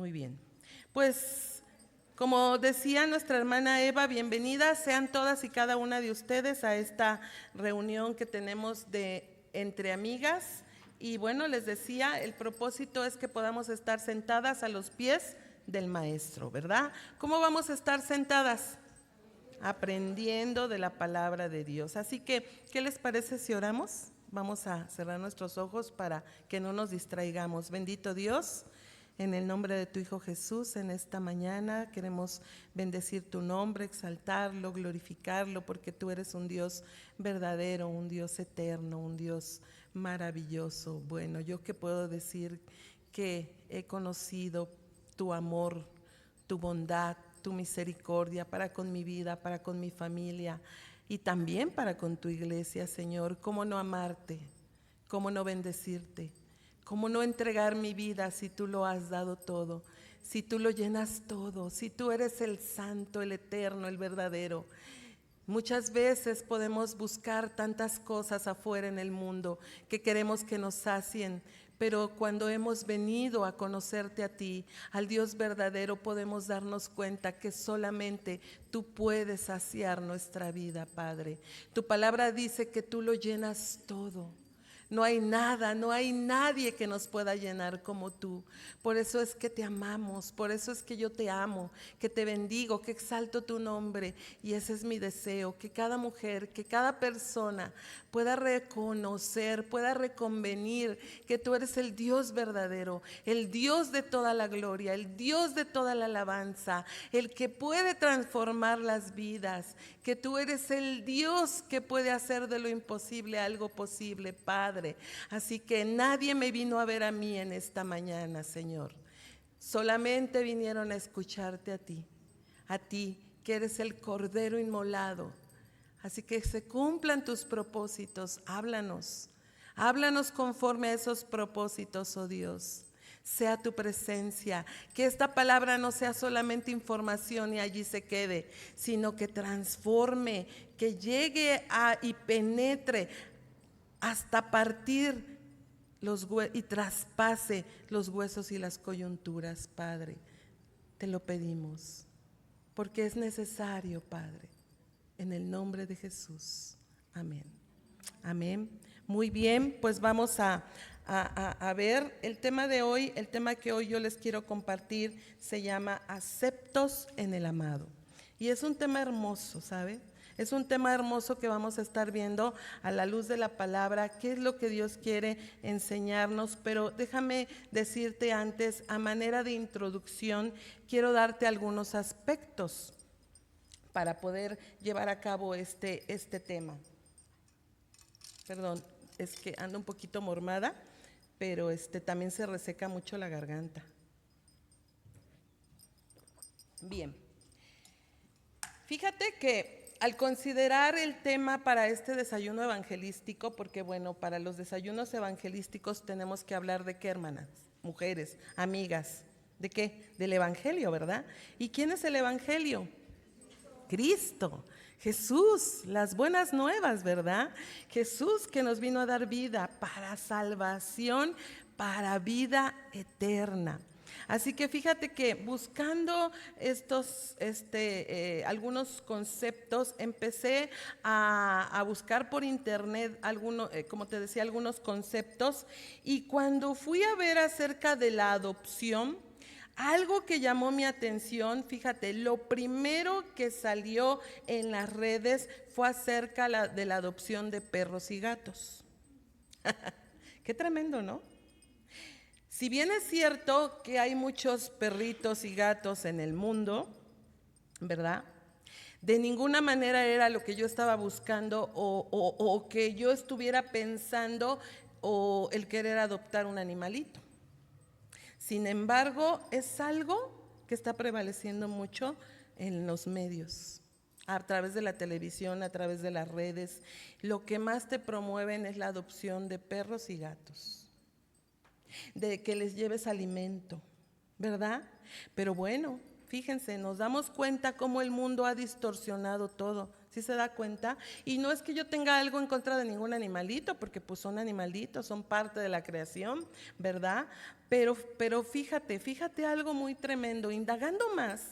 Muy bien. Pues, como decía nuestra hermana Eva, bienvenidas sean todas y cada una de ustedes a esta reunión que tenemos de entre amigas. Y bueno, les decía, el propósito es que podamos estar sentadas a los pies del Maestro, ¿verdad? ¿Cómo vamos a estar sentadas? Aprendiendo de la palabra de Dios. Así que, ¿qué les parece si oramos? Vamos a cerrar nuestros ojos para que no nos distraigamos. Bendito Dios, en el nombre de tu Hijo Jesús, en esta mañana queremos bendecir tu nombre, exaltarlo, glorificarlo, porque tú eres un Dios verdadero, un Dios eterno, un Dios maravilloso. Bueno, yo que puedo decir que he conocido tu amor, tu bondad, tu misericordia para con mi vida, para con mi familia y también para con tu iglesia, Señor. ¿Cómo no amarte? ¿Cómo no bendecirte? ¿Cómo no entregar mi vida si tú lo has dado todo? Si tú lo llenas todo, si tú eres el santo, el eterno, el verdadero. Muchas veces podemos buscar tantas cosas afuera en el mundo que queremos que nos sacien, pero cuando hemos venido a conocerte a ti, al Dios verdadero, podemos darnos cuenta que solamente tú puedes saciar nuestra vida, Padre. Tu palabra dice que tú lo llenas todo. No hay nada, no hay nadie que nos pueda llenar como tú. Por eso es que te amamos, por eso es que yo te amo, que te bendigo, que exalto tu nombre. Y ese es mi deseo, que cada mujer, que cada persona pueda reconocer, pueda reconvenir que tú eres el Dios verdadero, el Dios de toda la gloria, el Dios de toda la alabanza, el que puede transformar las vidas, que tú eres el Dios que puede hacer de lo imposible algo posible, Padre. Así que nadie me vino a ver a mí en esta mañana, Señor. Solamente vinieron a escucharte a ti que eres el Cordero inmolado. Así que se cumplan tus propósitos, háblanos, háblanos conforme a esos propósitos, oh Dios. Sea tu presencia, que esta palabra no sea solamente información y allí se quede, sino que transforme, que llegue y penetre hasta partir y traspase los huesos y las coyunturas, Padre. Te lo pedimos, porque es necesario, Padre, en el nombre de Jesús. Amén. Amén. Muy bien, pues vamos a ver el tema de hoy. El tema que hoy yo les quiero compartir se llama aceptos en el amado. Y es un tema hermoso, ¿sabe? Es un tema hermoso que vamos a estar viendo a la luz de la palabra, qué es lo que Dios quiere enseñarnos. Pero déjame decirte antes, a manera de introducción, quiero darte algunos aspectos para poder llevar a cabo este tema. Perdón, es que ando un poquito mormada, pero también se reseca mucho la garganta. Bien, fíjate que al considerar el tema para este desayuno evangelístico, porque bueno, para los desayunos evangelísticos tenemos que hablar de qué, hermanas, mujeres, amigas, ¿de qué? Del evangelio, ¿verdad? ¿Y quién es el evangelio? Cristo, Jesús, las buenas nuevas, ¿verdad? Jesús que nos vino a dar vida para salvación, para vida eterna. Así que fíjate que buscando algunos conceptos, empecé a buscar por internet como te decía, algunos conceptos, y cuando fui a ver acerca de la adopción, algo que llamó mi atención, fíjate, lo primero que salió en las redes fue acerca de la adopción de perros y gatos. Qué tremendo, ¿no? Si bien es cierto que hay muchos perritos y gatos en el mundo, ¿verdad? De ninguna manera era lo que yo estaba buscando o que yo estuviera pensando o el querer adoptar un animalito. Sin embargo, es algo que está prevaleciendo mucho en los medios, a través de la televisión, a través de las redes. Lo que más te promueven es la adopción de perros y gatos, de que les lleves alimento, ¿verdad? Pero bueno, Fíjense, nos damos cuenta cómo el mundo ha distorsionado todo. ¿Sí se da cuenta? Y no es que yo tenga algo en contra de ningún animalito, porque pues son animalitos, son parte de la creación, ¿verdad? Pero fíjate algo muy tremendo. Indagando más,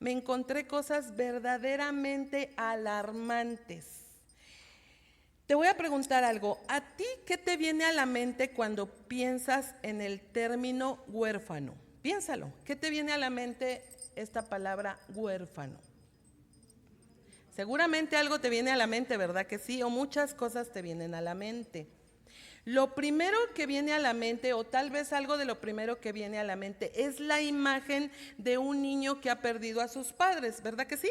me encontré cosas verdaderamente alarmantes. Te voy a preguntar algo. ¿A ti qué te viene a la mente cuando piensas en el término huérfano? Piénsalo. ¿Qué te viene a la mente esta palabra huérfano? Seguramente algo te viene a la mente, ¿verdad que sí? O muchas cosas te vienen a la mente. Lo primero que viene a la mente, o tal vez algo de lo primero que viene a la mente, es la imagen de un niño que ha perdido a sus padres, ¿verdad que sí?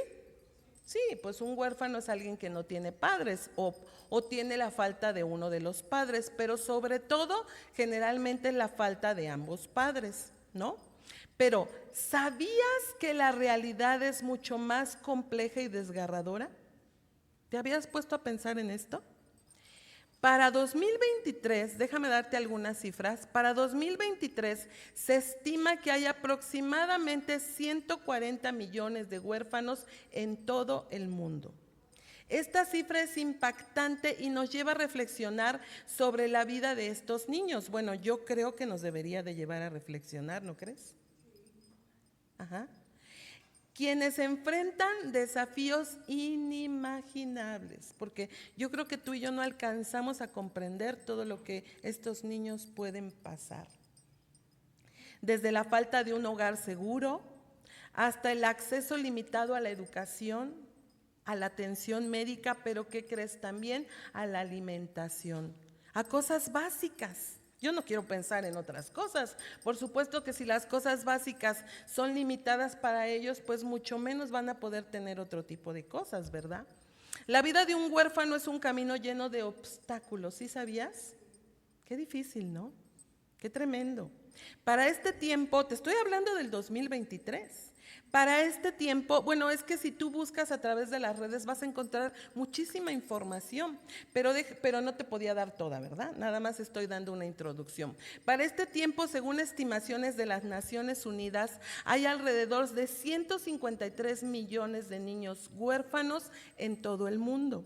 Sí, pues un huérfano es alguien que no tiene padres o tiene la falta de uno de los padres, pero sobre todo generalmente la falta de ambos padres, ¿no? Pero, ¿sabías que la realidad es mucho más compleja y desgarradora? ¿Te habías puesto a pensar en esto? Para 2023, déjame darte algunas cifras, para 2023 se estima que hay aproximadamente 140 millones de huérfanos en todo el mundo. Esta cifra es impactante y nos lleva a reflexionar sobre la vida de estos niños. Bueno, yo creo que nos debería de llevar a reflexionar, ¿no crees? Ajá. Quienes enfrentan desafíos inimaginables, porque yo creo que tú y yo no alcanzamos a comprender todo lo que estos niños pueden pasar. Desde la falta de un hogar seguro, hasta el acceso limitado a la educación, a la atención médica, pero ¿qué crees? También a la alimentación, a cosas básicas. Yo no quiero pensar en otras cosas. Por supuesto que si las cosas básicas son limitadas para ellos, pues mucho menos van a poder tener otro tipo de cosas, ¿verdad? La vida de un huérfano es un camino lleno de obstáculos, ¿sí sabías? Qué difícil, ¿no? Qué tremendo. Para este tiempo, te estoy hablando del 2023. Para este tiempo, bueno, es que si tú buscas a través de las redes vas a encontrar muchísima información, pero no te podía dar toda, ¿verdad? Nada más estoy dando una introducción. Para este tiempo, según estimaciones de las Naciones Unidas, hay alrededor de 153 millones de niños huérfanos en todo el mundo.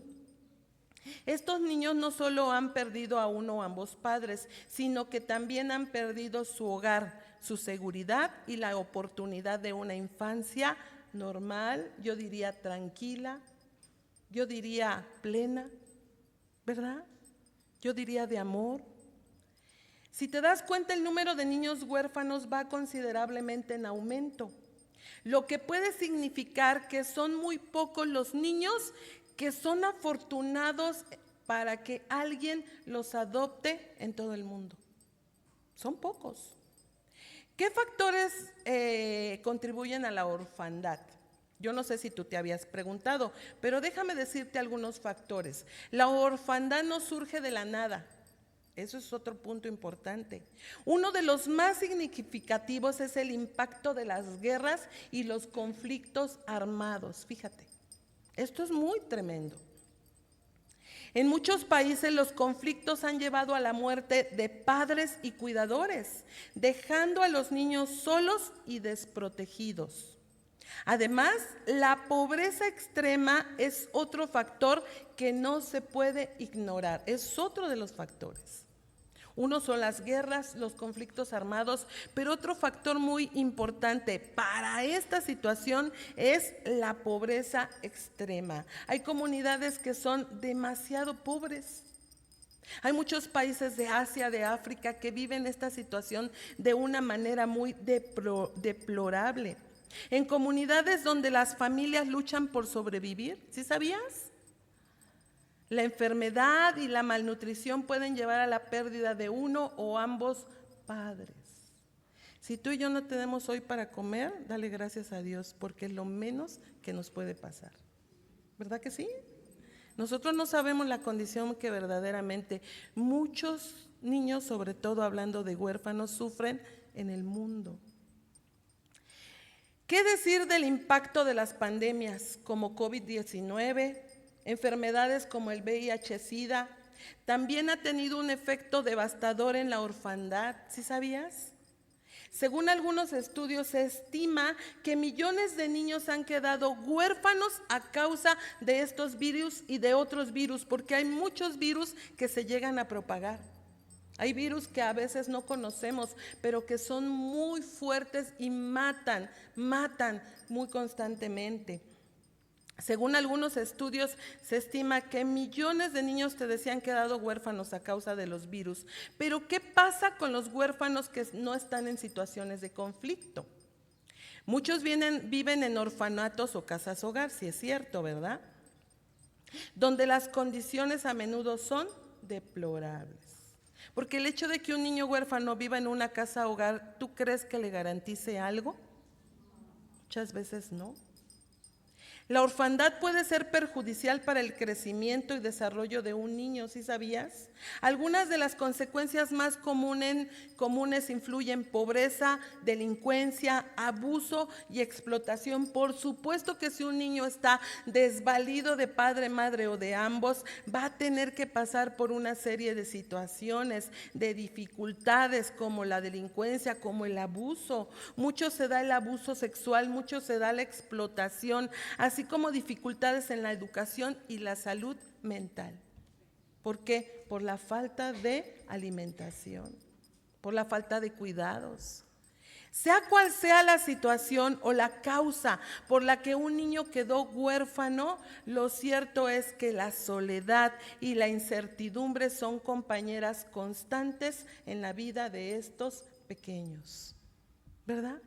Estos niños no solo han perdido a uno o ambos padres, sino que también han perdido su hogar, su seguridad y la oportunidad de una infancia normal, yo diría tranquila, yo diría plena, ¿verdad? Yo diría de amor. Si te das cuenta, el número de niños huérfanos va considerablemente en aumento, lo que puede significar que son muy pocos los niños que son afortunados para que alguien los adopte en todo el mundo. Son pocos. ¿Qué factores contribuyen a la orfandad? Yo no sé si tú te habías preguntado, pero déjame decirte algunos factores. La orfandad no surge de la nada. Eso es otro punto importante. Uno de los más significativos es el impacto de las guerras y los conflictos armados. Fíjate. Esto es muy tremendo. En muchos países los conflictos han llevado a la muerte de padres y cuidadores, dejando a los niños solos y desprotegidos. Además, la pobreza extrema es otro factor que no se puede ignorar, es otro de los factores. Uno son las guerras, los conflictos armados, pero otro factor muy importante para esta situación es la pobreza extrema. Hay comunidades que son demasiado pobres. Hay muchos países de Asia, de África, que viven esta situación de una manera muy deplorable. En comunidades donde las familias luchan por sobrevivir, ¿sí sabías? La enfermedad y la malnutrición pueden llevar a la pérdida de uno o ambos padres. Si tú y yo no tenemos hoy para comer, dale gracias a Dios, porque es lo menos que nos puede pasar. ¿Verdad que sí? Nosotros no sabemos la condición que verdaderamente muchos niños, sobre todo hablando de huérfanos, sufren en el mundo. ¿Qué decir del impacto de las pandemias como COVID-19? Enfermedades como el VIH-Sida, también ha tenido un efecto devastador en la orfandad, ¿sí sabías? Según algunos estudios, se estima que millones de niños han quedado huérfanos a causa de estos virus y de otros virus, porque hay muchos virus que se llegan a propagar. Hay virus que a veces no conocemos, pero que son muy fuertes y matan muy constantemente. Según algunos estudios, se estima que millones de niños, te decía, han quedado huérfanos a causa de los virus. Pero ¿qué pasa con los huérfanos que no están en situaciones de conflicto? Muchos viven en orfanatos o casas hogar, si es cierto, ¿verdad? Donde las condiciones a menudo son deplorables. Porque el hecho de que un niño huérfano viva en una casa hogar, ¿tú crees que le garantice algo? Muchas veces no. La orfandad puede ser perjudicial para el crecimiento y desarrollo de un niño, ¿sí sabías? Algunas de las consecuencias más comunes incluyen pobreza, delincuencia, abuso y explotación. Por supuesto que si un niño está desvalido de padre, madre o de ambos, va a tener que pasar por una serie de situaciones, de dificultades como la delincuencia, como el abuso. Mucho se da el abuso sexual, mucho se da la explotación, así como dificultades en la educación y la salud mental. ¿Por qué? Por la falta de alimentación, por la falta de cuidados. Sea cual sea la situación o la causa por la que un niño quedó huérfano, lo cierto es que la soledad y la incertidumbre son compañeras constantes en la vida de estos pequeños, ¿verdad?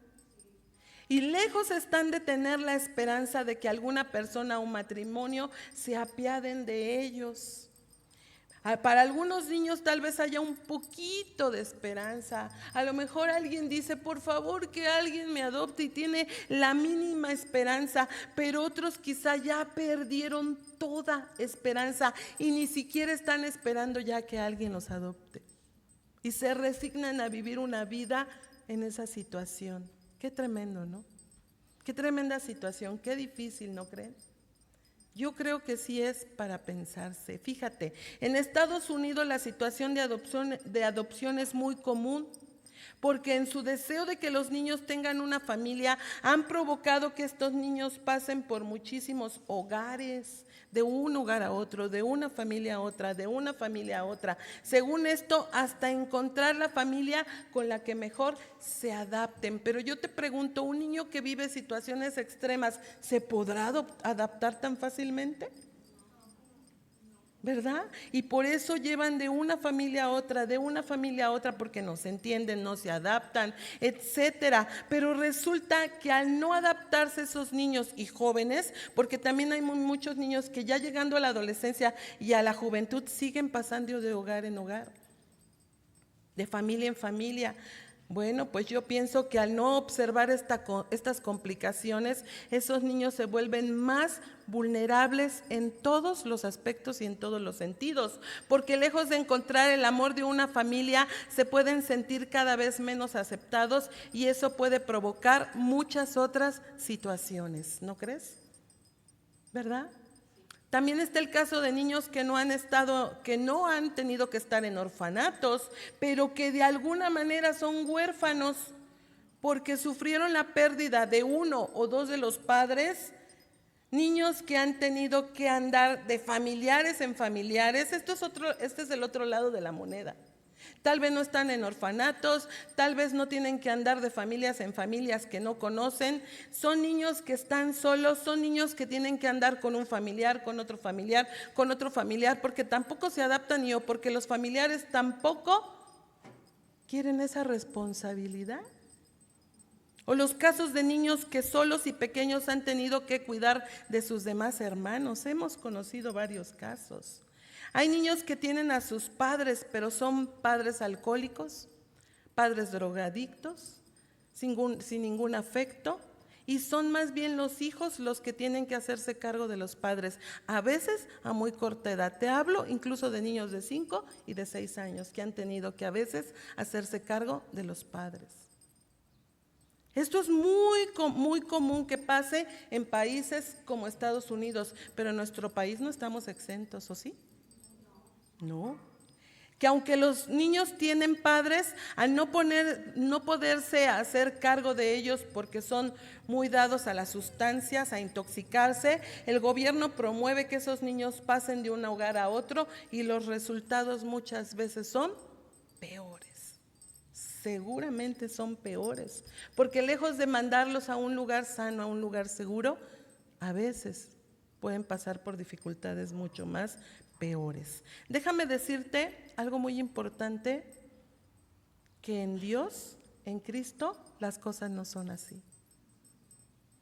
Y lejos están de tener la esperanza de que alguna persona o matrimonio se apiaden de ellos. Para algunos niños tal vez haya un poquito de esperanza. A lo mejor alguien dice, por favor que alguien me adopte, y tiene la mínima esperanza, pero otros quizá ya perdieron toda esperanza y ni siquiera están esperando ya que alguien los adopte. Y se resignan a vivir una vida en esa situación. Qué tremendo, ¿no? Qué tremenda situación, qué difícil, ¿no creen? Yo creo que sí es para pensarse. Fíjate, en Estados Unidos la situación de adopción es muy común, porque en su deseo de que los niños tengan una familia, han provocado que estos niños pasen por muchísimos hogares, de un hogar a otro, de una familia a otra, de una familia a otra. Según esto, hasta encontrar la familia con la que mejor se adapten. Pero yo te pregunto, ¿un niño que vive situaciones extremas se podrá adaptar tan fácilmente? ¿Verdad? Y por eso llevan de una familia a otra, de una familia a otra, porque no se entienden, no se adaptan, etcétera. Pero resulta que al no adaptarse esos niños y jóvenes, porque también hay muchos niños que ya llegando a la adolescencia y a la juventud siguen pasando de hogar en hogar, de familia en familia. Bueno, pues yo pienso que al no observar estas complicaciones, esos niños se vuelven más vulnerables en todos los aspectos y en todos los sentidos, porque lejos de encontrar el amor de una familia, se pueden sentir cada vez menos aceptados y eso puede provocar muchas otras situaciones, ¿no crees? ¿Verdad? También está el caso de niños que no han tenido que estar en orfanatos, pero que de alguna manera son huérfanos porque sufrieron la pérdida de uno o dos de los padres. Niños que han tenido que andar de familiares en familiares. Este es el otro lado de la moneda. Tal vez no están en orfanatos, tal vez no tienen que andar de familias en familias que no conocen. Son niños que están solos, son niños que tienen que andar con un familiar, con otro familiar, porque tampoco se adaptan o porque los familiares tampoco quieren esa responsabilidad. O los casos de niños que solos y pequeños han tenido que cuidar de sus demás hermanos. Hemos conocido varios casos. Hay niños que tienen a sus padres, pero son padres alcohólicos, padres drogadictos, sin ningún afecto, y son más bien los hijos los que tienen que hacerse cargo de los padres, a veces a muy corta edad. Te hablo incluso de niños de 5 y de 6 años que han tenido que a veces hacerse cargo de los padres. Esto es muy común que pase en países como Estados Unidos, pero en nuestro país no estamos exentos, ¿o sí? No. que aunque los niños tienen padres, al no poderse hacer cargo de ellos porque son muy dados a las sustancias, a intoxicarse, el gobierno promueve que esos niños pasen de un hogar a otro y los resultados muchas veces son peores. Seguramente son peores, porque lejos de mandarlos a un lugar sano, a un lugar seguro, a veces pueden pasar por dificultades mucho más peores. Déjame decirte algo muy importante, que en Dios, en Cristo, las cosas no son así.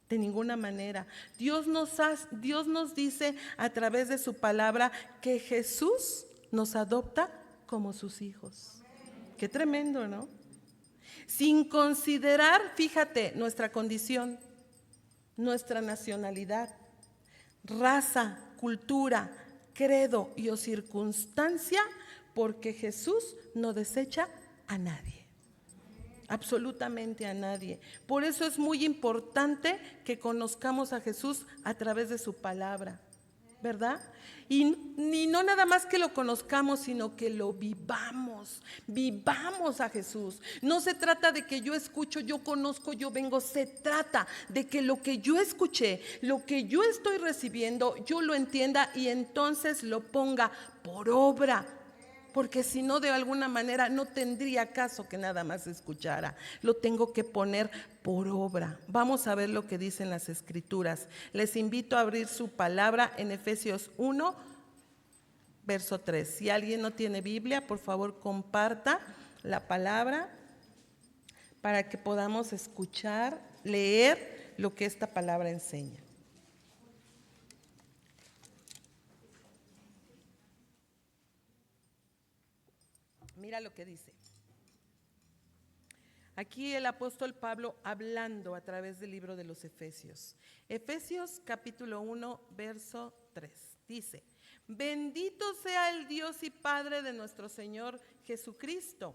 De ninguna manera. Dios nos dice a través de su palabra que Jesús nos adopta como sus hijos. Qué tremendo, ¿no? Sin considerar, fíjate, nuestra condición, nuestra nacionalidad, raza, cultura, credo y o circunstancia, porque Jesús no desecha a nadie, absolutamente a nadie. Por eso es muy importante que conozcamos a Jesús a través de su palabra, ¿verdad? Y no nada más que lo conozcamos, sino que lo vivamos a Jesús. No se trata de que yo escucho, yo conozco, yo vengo, se trata de que lo que yo escuché, lo que yo estoy recibiendo, yo lo entienda y entonces lo ponga por obra. Porque si no, de alguna manera no tendría caso que nada más escuchara. Lo tengo que poner por obra. Vamos a ver lo que dicen las Escrituras. Les invito a abrir su palabra en Efesios 1, verso 3. Si alguien no tiene Biblia, por favor comparta la palabra para que podamos escuchar, leer lo que esta palabra enseña. Mira lo que dice. Aquí el apóstol Pablo hablando a través del libro de los Efesios. Efesios capítulo 1, verso 3. Dice: bendito sea el Dios y Padre de nuestro Señor Jesucristo,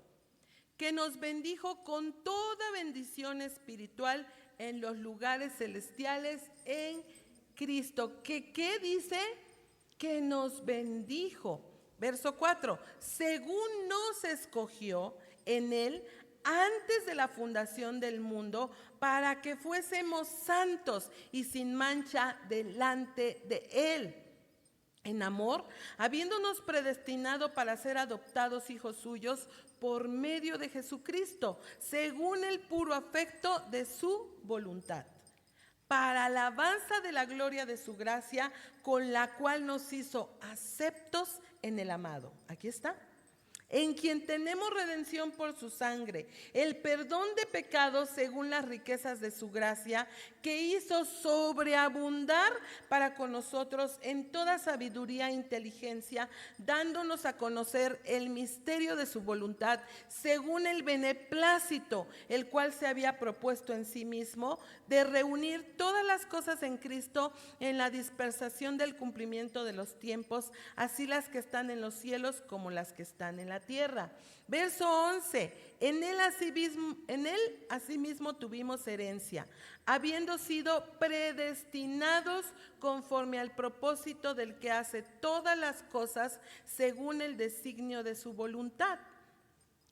que nos bendijo con toda bendición espiritual en los lugares celestiales en Cristo. ¿Qué dice? Que nos bendijo. Verso 4, según nos escogió en Él antes de la fundación del mundo, para que fuésemos santos y sin mancha delante de Él. En amor, habiéndonos predestinado para ser adoptados hijos suyos por medio de Jesucristo, según el puro afecto de su voluntad, para alabanza de la gloria de su gracia, con la cual nos hizo aceptos en el amado. Aquí está. En quien tenemos redención por su sangre, el perdón de pecados según las riquezas de su gracia, que hizo sobreabundar para con nosotros en toda sabiduría e inteligencia, dándonos a conocer el misterio de su voluntad, según el beneplácito, el cual se había propuesto en sí mismo, de reunir todas las cosas en Cristo en la dispersación del cumplimiento de los tiempos, así las que están en los cielos como las que están en la tierra. Verso 11, en él asimismo tuvimos herencia, habiendo sido predestinados conforme al propósito del que hace todas las cosas según el designio de su voluntad,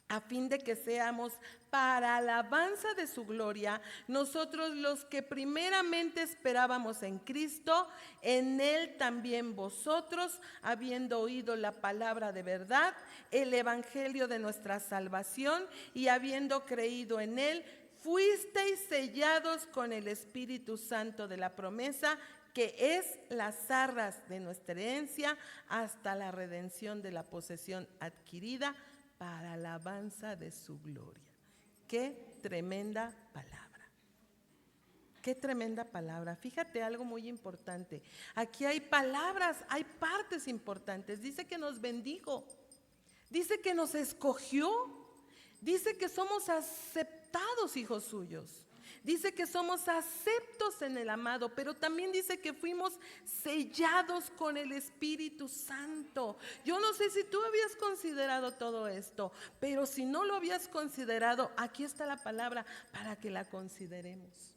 a fin de que seamos para alabanza de su gloria, nosotros los que primeramente esperábamos en Cristo, en Él también vosotros, habiendo oído la palabra de verdad, el evangelio de nuestra salvación, y habiendo creído en Él, fuisteis sellados con el Espíritu Santo de la promesa, que es las arras de nuestra herencia, hasta la redención de la posesión adquirida, para alabanza de su gloria. Qué tremenda palabra. Qué tremenda palabra. Fíjate algo muy importante. Aquí hay palabras, hay partes importantes. Dice que nos bendijo. Dice que nos escogió. Dice que somos aceptados hijos suyos. Dice que somos aceptos en el amado, pero también dice que fuimos sellados con el Espíritu Santo. Yo no sé si tú habías considerado todo esto, pero si no lo habías considerado, aquí está la palabra para que la consideremos.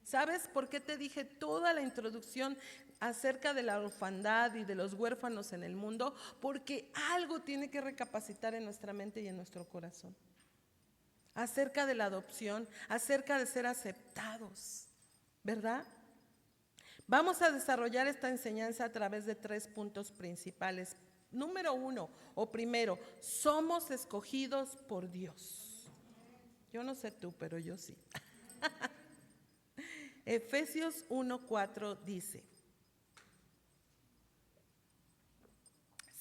¿Sabes por qué te dije toda la introducción acerca de la orfandad y de los huérfanos en el mundo, porque algo tiene que recapacitar en nuestra mente y en nuestro corazón. Acerca de la adopción, acerca de ser aceptados, ¿verdad? Vamos a desarrollar esta enseñanza a través de 3 puntos principales. Número 1, o primero, somos escogidos por Dios. Yo no sé tú, pero yo sí. Efesios 1:4 dice: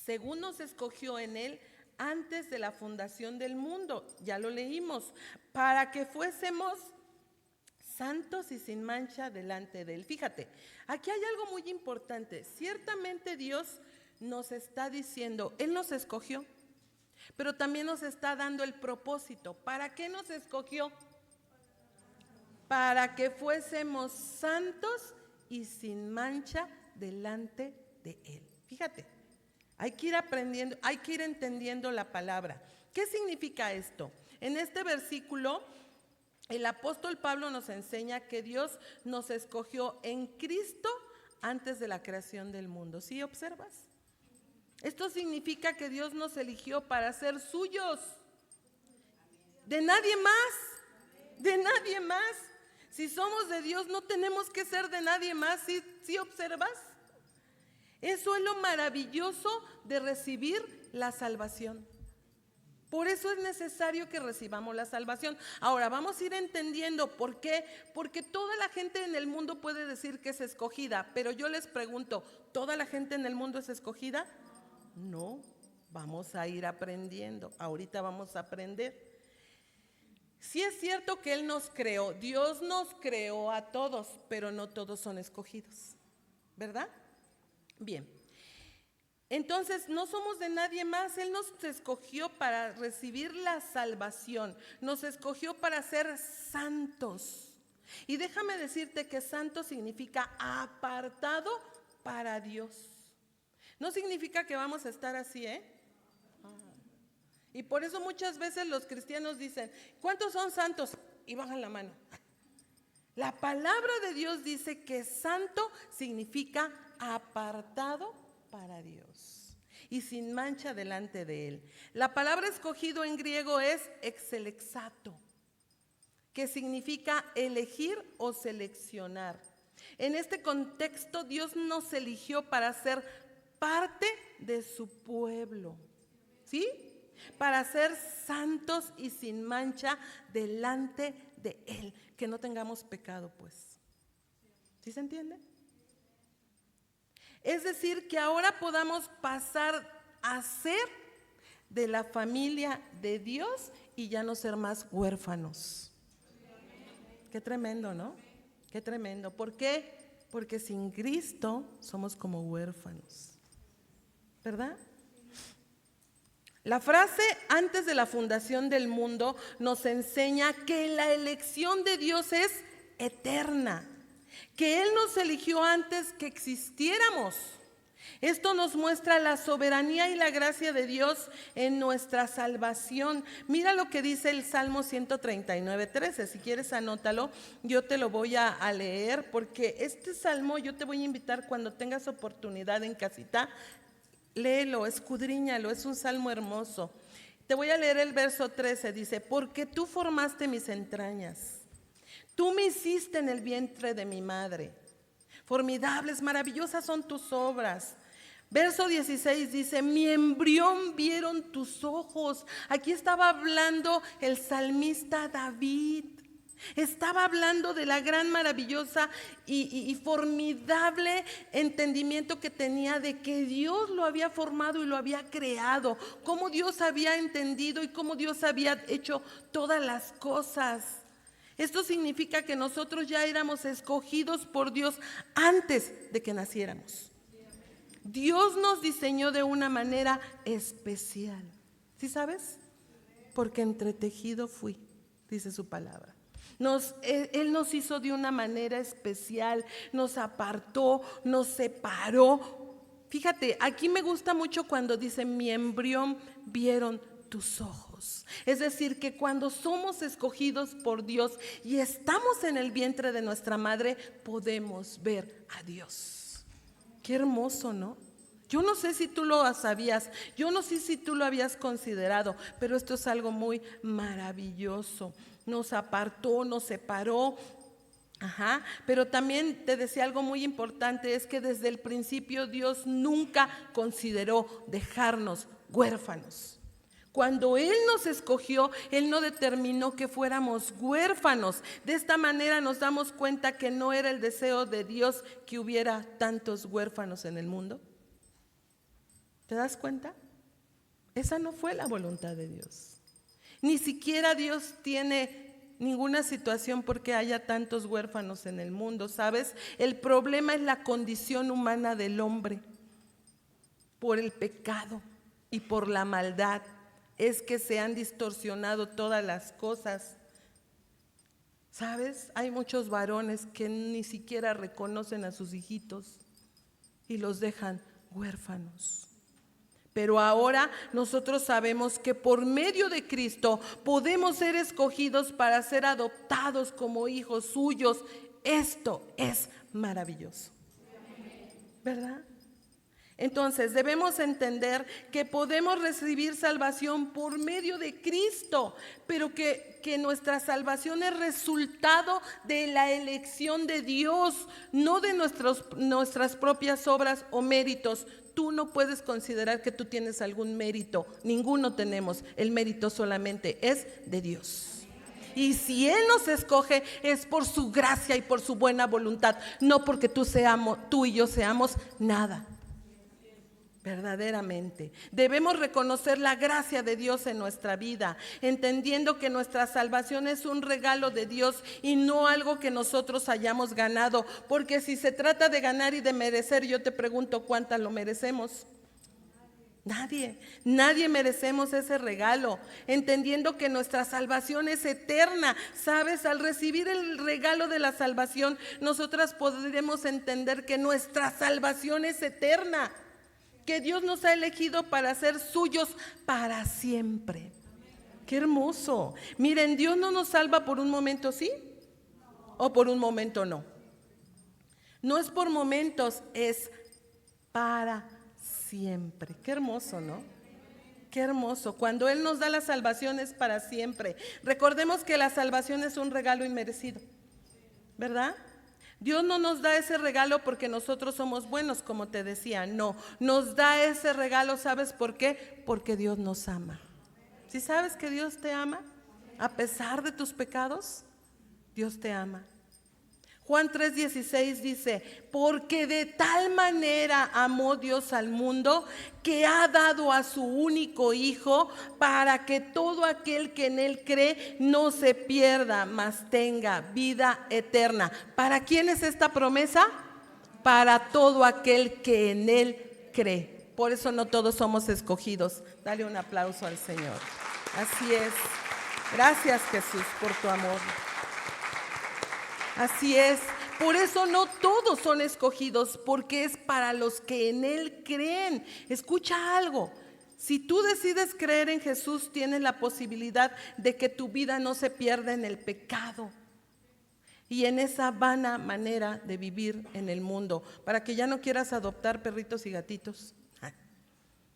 según nos escogió en Él antes de la fundación del mundo, ya lo leímos, para que fuésemos santos y sin mancha delante de Él. Fíjate, aquí hay algo muy importante. Ciertamente Dios nos está diciendo, Él nos escogió, pero también nos está dando el propósito. ¿Para qué nos escogió? Para que fuésemos santos y sin mancha delante de Él. Fíjate, hay que ir aprendiendo, hay que ir entendiendo la palabra. ¿Qué significa esto? En este versículo, el apóstol Pablo nos enseña que Dios nos escogió en Cristo antes de la creación del mundo. ¿Sí observas? Esto significa que Dios nos eligió para ser suyos. De nadie más. De nadie más. Si somos de Dios, no tenemos que ser de nadie más. ¿Sí observas? Eso es lo maravilloso de recibir la salvación. Por eso es necesario que recibamos la salvación. Ahora vamos a ir entendiendo por qué. Porque toda la gente en el mundo puede decir que es escogida, pero yo les pregunto, ¿toda la gente en el mundo es escogida? No, vamos a ir aprendiendo. Ahorita vamos a aprender. Sí es cierto que Él nos creó, Dios nos creó a todos, pero no todos son escogidos, ¿verdad? Bien. Entonces no somos de nadie más. Él nos escogió para recibir la salvación, nos escogió para ser santos. Y déjame decirte que santo significa apartado para Dios. No significa que vamos a estar así, Y por eso muchas veces los cristianos dicen, ¿cuántos son santos? Y bajan la mano. La palabra de Dios dice que santo significa apartado para Dios y sin mancha delante de Él. La palabra escogido en griego es exelexato, que significa elegir o seleccionar. En este contexto, Dios nos eligió para ser parte de su pueblo, ¿sí? Para ser santos y sin mancha delante de Él, que no tengamos pecado, pues. ¿Sí se entiende? Es decir, que ahora podamos pasar a ser de la familia de Dios y ya no ser más huérfanos. Qué tremendo, ¿no? Qué tremendo. ¿Por qué? Porque sin Cristo somos como huérfanos, ¿verdad? La frase antes de la fundación del mundo nos enseña que la elección de Dios es eterna, que Él nos eligió antes que existiéramos. Esto nos muestra la soberanía y la gracia de Dios en nuestra salvación. Mira lo que dice el Salmo 139:13. Si quieres anótalo, yo te lo voy a leer, porque este salmo yo te voy a invitar cuando tengas oportunidad en casita. Léelo, escudriñalo, es un salmo hermoso. Te voy a leer el verso 13, dice: porque tú formaste mis entrañas, tú me hiciste en el vientre de mi madre. Formidables, maravillosas son tus obras. Verso 16 dice: mi embrión vieron tus ojos. Aquí estaba hablando el salmista David. Estaba hablando de la gran, maravillosa y formidable entendimiento que tenía de que Dios lo había formado y lo había creado, cómo Dios había entendido y cómo Dios había hecho todas las cosas. Esto significa que nosotros ya éramos escogidos por Dios antes de que naciéramos. Dios nos diseñó de una manera especial. ¿Sí sabes? Porque entretejido fui, dice su palabra. Él nos hizo de una manera especial, nos apartó, nos separó. Fíjate, aquí me gusta mucho cuando dice: mi embrión vieron tus ojos. Es decir, que cuando somos escogidos por Dios y estamos en el vientre de nuestra madre, podemos ver a Dios. Qué hermoso, ¿no? Yo no sé si tú lo sabías, yo no sé si tú lo habías considerado, pero esto es algo muy maravilloso. Nos apartó, nos separó. Ajá, pero también te decía algo muy importante, es que desde el principio Dios nunca consideró dejarnos huérfanos. Cuando Él nos escogió, Él no determinó que fuéramos huérfanos. De esta manera nos damos cuenta que no era el deseo de Dios que hubiera tantos huérfanos en el mundo. ¿Te das cuenta? Esa no fue la voluntad de Dios. Ni siquiera Dios tiene ninguna situación porque haya tantos huérfanos en el mundo, ¿sabes? El problema es la condición humana del hombre. Por el pecado y por la maldad es que se han distorsionado todas las cosas. ¿Sabes? Hay muchos varones que ni siquiera reconocen a sus hijitos y los dejan huérfanos. Pero ahora nosotros sabemos que por medio de Cristo podemos ser escogidos para ser adoptados como hijos suyos. Esto es maravilloso, ¿verdad? Entonces debemos entender que podemos recibir salvación por medio de Cristo, pero que nuestra salvación es resultado de la elección de Dios, no de nuestras propias obras o méritos. Tú no puedes considerar que tú tienes algún mérito, ninguno tenemos, el mérito solamente es de Dios. Y si Él nos escoge es por su gracia y por su buena voluntad, no porque tú y yo seamos nada. Verdaderamente, debemos reconocer la gracia de Dios en nuestra vida, entendiendo que nuestra salvación es un regalo de Dios y no algo que nosotros hayamos ganado, porque si se trata de ganar y de merecer, yo te pregunto, ¿cuántas lo merecemos? Nadie merecemos ese regalo, entendiendo que nuestra salvación es eterna. ¿Sabes? Al recibir el regalo de la salvación, nosotras podremos entender que nuestra salvación es eterna, que Dios nos ha elegido para ser suyos para siempre. Qué hermoso. Miren, Dios no nos salva por un momento, ¿sí? O por un momento no. No es por momentos, es para siempre. Qué hermoso, ¿no? Qué hermoso. Cuando Él nos da la salvación es para siempre. Recordemos que la salvación es un regalo inmerecido, ¿verdad? Dios no nos da ese regalo porque nosotros somos buenos, como te decía, no. Nos da ese regalo, ¿sabes por qué? Porque Dios nos ama. ¿Sí sabes que Dios te ama? A pesar de tus pecados, Dios te ama. Juan 3:16 dice, porque de tal manera amó Dios al mundo que ha dado a su único Hijo para que todo aquel que en Él cree no se pierda, mas tenga vida eterna. ¿Para quién es esta promesa? Para todo aquel que en Él cree. Por eso no todos somos escogidos. Dale un aplauso al Señor. Así es. Gracias, Jesús, por tu amor. Así es, por eso no todos son escogidos, porque es para los que en Él creen. Escucha algo, si tú decides creer en Jesús, tienes la posibilidad de que tu vida no se pierda en el pecado y en esa vana manera de vivir en el mundo, para que ya no quieras adoptar perritos y gatitos,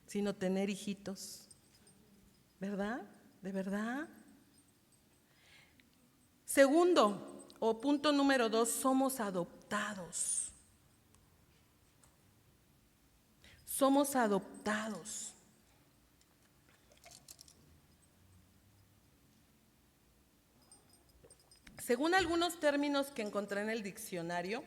sino tener hijitos, ¿verdad? ¿De verdad? Segundo, o punto número 2, somos adoptados. Somos adoptados. Según algunos términos que encontré en el diccionario,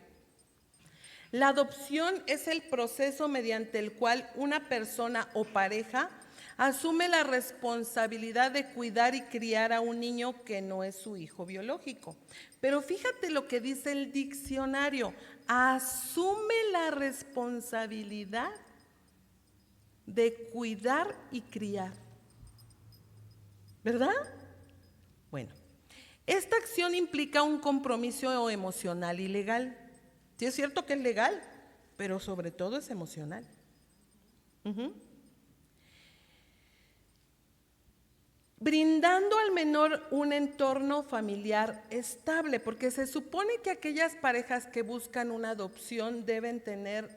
la adopción es el proceso mediante el cual una persona o pareja asume la responsabilidad de cuidar y criar a un niño que no es su hijo biológico. Pero fíjate lo que dice el diccionario, asume la responsabilidad de cuidar y criar. ¿Verdad? Bueno, esta acción implica un compromiso emocional y legal. Sí es cierto que es legal, pero sobre todo es emocional. Brindando al menor un entorno familiar estable, porque se supone que aquellas parejas que buscan una adopción deben tener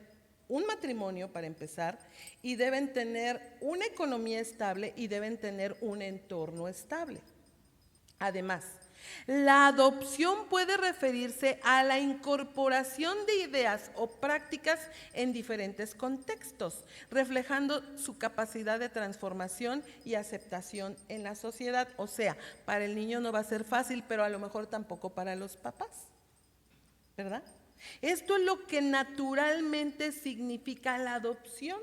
un matrimonio para empezar, y deben tener una economía estable y deben tener un entorno estable. Además, la adopción puede referirse a la incorporación de ideas o prácticas en diferentes contextos, reflejando su capacidad de transformación y aceptación en la sociedad. O sea, para el niño no va a ser fácil, pero a lo mejor tampoco para los papás, ¿verdad? Esto es lo que naturalmente significa la adopción.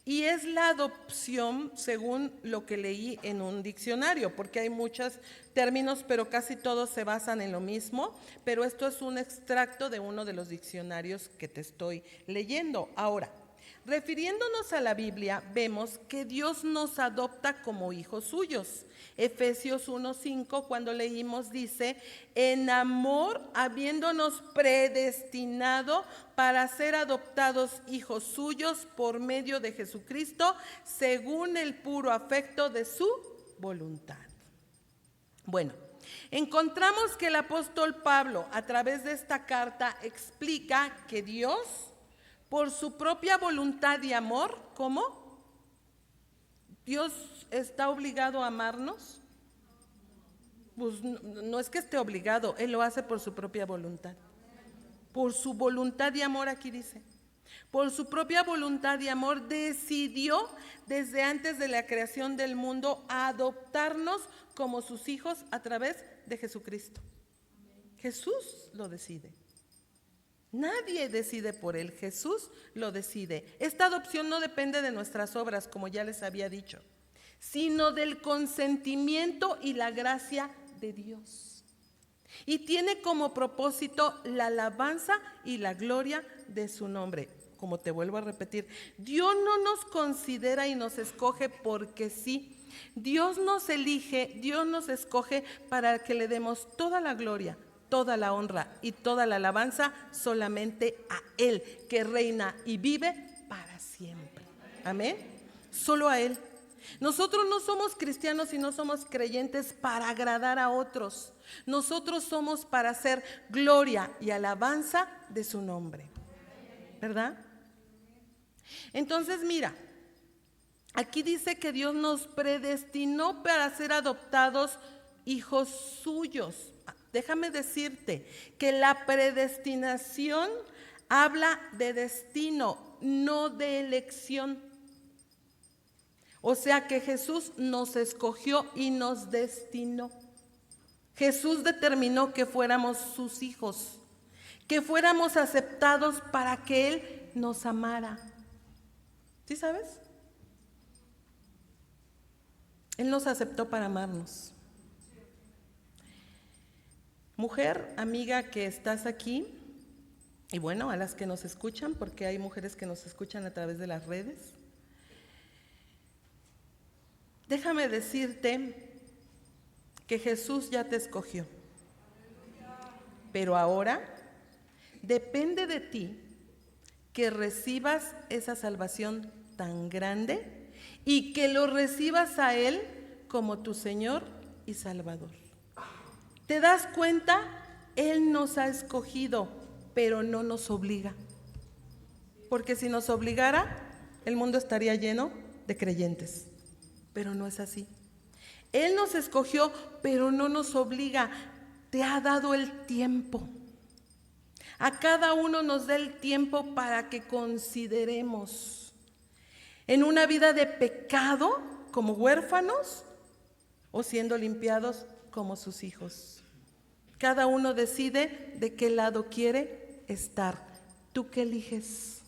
Y es la adopción, según lo que leí en un diccionario, porque hay muchos términos, pero casi todos se basan en lo mismo, pero esto es un extracto de uno de los diccionarios que te estoy leyendo. Ahora, refiriéndonos a la Biblia, vemos que Dios nos adopta como hijos suyos. Efesios 1:5, cuando leímos, dice: en amor, habiéndonos predestinado para ser adoptados hijos suyos por medio de Jesucristo, según el puro afecto de su voluntad. Bueno, encontramos que el apóstol Pablo, a través de esta carta, explica que Dios, por su propia voluntad y amor, ¿cómo? ¿Dios está obligado a amarnos? Pues no es que esté obligado, Él lo hace por su propia voluntad. Por su voluntad y amor, aquí dice. Por su propia voluntad y amor decidió desde antes de la creación del mundo adoptarnos como sus hijos a través de Jesucristo. Jesús lo decide. Nadie decide por Él, Jesús lo decide. Esta adopción no depende de nuestras obras, como ya les había dicho, sino del consentimiento y la gracia de Dios. Y tiene como propósito la alabanza y la gloria de su nombre. Como te vuelvo a repetir, Dios no nos considera y nos escoge porque sí. Dios nos elige, Dios nos escoge para que le demos toda la gloria, toda la honra y toda la alabanza solamente a Él, que reina y vive para siempre. Amén. Solo a Él. Nosotros no somos cristianos y no somos creyentes para agradar a otros. Nosotros somos para hacer gloria y alabanza de su nombre, ¿verdad? Entonces mira, aquí dice que Dios nos predestinó para ser adoptados hijos suyos. Déjame decirte que la predestinación habla de destino, no de elección. O sea que Jesús nos escogió y nos destinó. Jesús determinó que fuéramos sus hijos, que fuéramos aceptados para que Él nos amara. ¿Sí sabes? Él nos aceptó para amarnos. Mujer, amiga que estás aquí, y bueno, a las que nos escuchan, porque hay mujeres que nos escuchan a través de las redes, déjame decirte que Jesús ya te escogió, pero ahora depende de ti que recibas esa salvación tan grande y que lo recibas a Él como tu Señor y Salvador. ¿Te das cuenta? Él nos ha escogido, pero no nos obliga. Porque si nos obligara, el mundo estaría lleno de creyentes. Pero no es así. Él nos escogió, pero no nos obliga. Te ha dado el tiempo. A cada uno nos da el tiempo para que consideremos en una vida de pecado como huérfanos o siendo limpiados como sus hijos. Cada uno decide de qué lado quiere estar. ¿Tú qué eliges?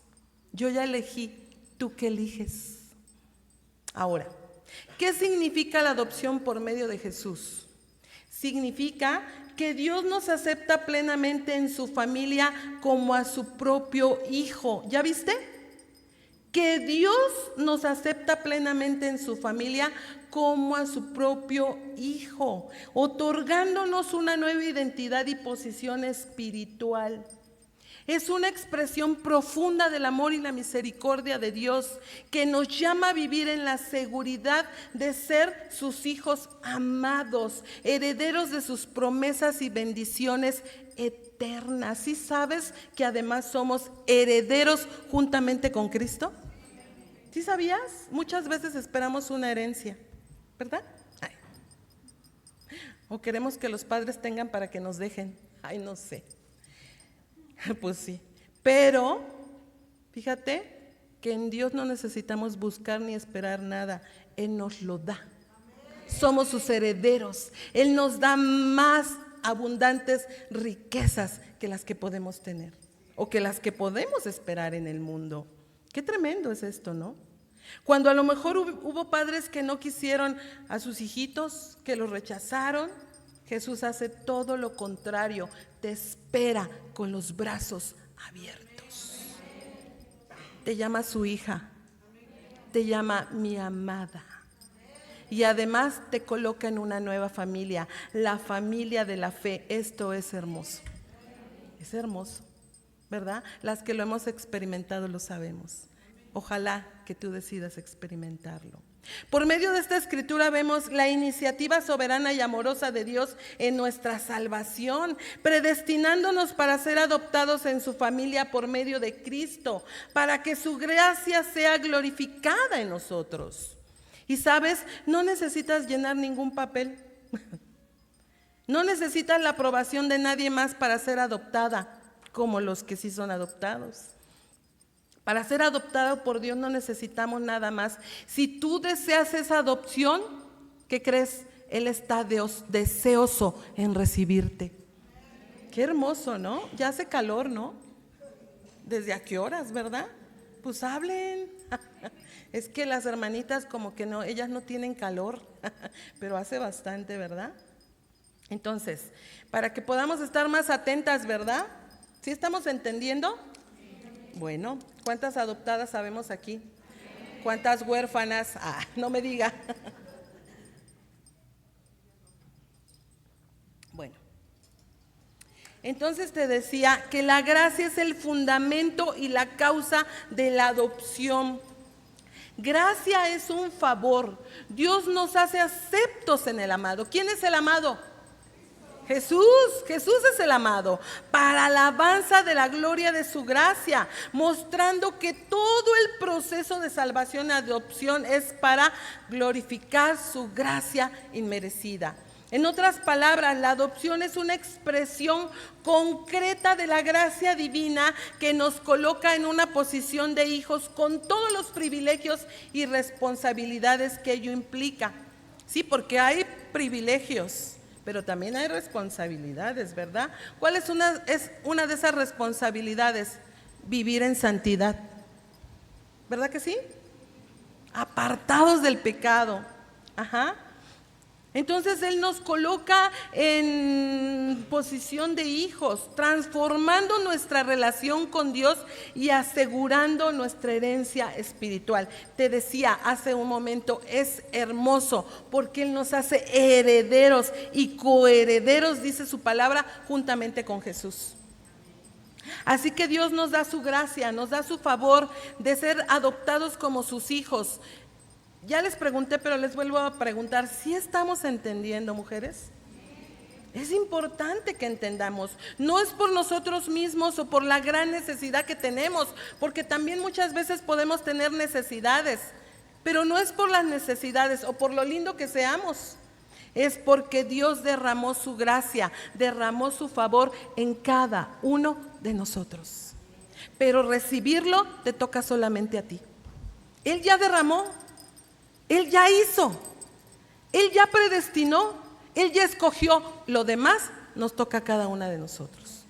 Yo ya elegí. ¿Tú qué eliges? Ahora, ¿qué significa la adopción por medio de Jesús? Significa que Dios nos acepta plenamente en su familia como a su propio hijo. ¿Ya viste? Que Dios nos acepta plenamente en su familia como a su propio hijo, otorgándonos una nueva identidad y posición espiritual. Es una expresión profunda del amor y la misericordia de Dios que nos llama a vivir en la seguridad de ser sus hijos amados, herederos de sus promesas y bendiciones eternas. ¿Sí sabes que además somos herederos juntamente con Cristo? ¿Sí sabías? Muchas veces esperamos una herencia, ¿verdad? Ay. O queremos que los padres tengan para que nos dejen. Ay, no sé. Pues sí, pero fíjate que en Dios no necesitamos buscar ni esperar nada, Él nos lo da. Somos sus herederos, Él nos da más abundantes riquezas que las que podemos tener o que las que podemos esperar en el mundo. Qué tremendo es esto, ¿no? Cuando a lo mejor hubo padres que no quisieron a sus hijitos, que los rechazaron, Jesús hace todo lo contrario, te espera con los brazos abiertos. Te llama su hija, te llama mi amada. Y además te coloca en una nueva familia, la familia de la fe. Esto es hermoso. Es hermoso, ¿verdad? Las que lo hemos experimentado lo sabemos. Ojalá que tú decidas experimentarlo. Por medio de esta escritura vemos la iniciativa soberana y amorosa de Dios en nuestra salvación, predestinándonos para ser adoptados en su familia por medio de Cristo, para que su gracia sea glorificada en nosotros. Y sabes, no necesitas llenar ningún papel. No necesitas la aprobación de nadie más para ser adoptada, como los que sí son adoptados. Para ser adoptado por Dios no necesitamos nada más. Si tú deseas esa adopción, ¿qué crees? Él está deseoso en recibirte. Qué hermoso, ¿no? Ya hace calor, ¿no? ¿Desde a qué horas, verdad? Pues hablen. Es que las hermanitas como que no, ellas no tienen calor, pero hace bastante, ¿verdad? Entonces, para que podamos estar más atentas, ¿verdad? ¿Sí estamos entendiendo? Bueno, ¿cuántas adoptadas sabemos aquí? ¿Cuántas huérfanas? Ah, no me diga. Bueno, entonces te decía que la gracia es el fundamento y la causa de la adopción. Gracia es un favor. Dios nos hace aceptos en el amado. ¿Quién es el amado? Jesús es el amado, para alabanza de la gloria de su gracia, mostrando que todo el proceso de salvación y adopción es para glorificar su gracia inmerecida. En otras palabras, la adopción es una expresión concreta de la gracia divina que nos coloca en una posición de hijos con todos los privilegios y responsabilidades que ello implica. Sí, porque hay privilegios, pero también hay responsabilidades, ¿verdad? ¿Cuál es una de esas responsabilidades? Vivir en santidad, ¿verdad que sí? Apartados del pecado. Ajá. Entonces Él nos coloca en posición de hijos, transformando nuestra relación con Dios y asegurando nuestra herencia espiritual. Te decía hace un momento, es hermoso porque Él nos hace herederos y coherederos, dice su palabra, juntamente con Jesús. Así que Dios nos da su gracia, nos da su favor de ser adoptados como sus hijos. Ya les pregunté, pero les vuelvo a preguntar, ¿sí estamos entendiendo, mujeres? Es importante que entendamos, no es por nosotros mismos o por la gran necesidad que tenemos, porque también muchas veces podemos tener necesidades, pero no es por las necesidades o por lo lindo que seamos, es porque Dios derramó su gracia, derramó su favor en cada uno de nosotros. Pero recibirlo te toca solamente a ti. Él ya derramó. Él ya hizo, Él ya predestinó, Él ya escogió, lo demás nos toca a cada una de nosotros.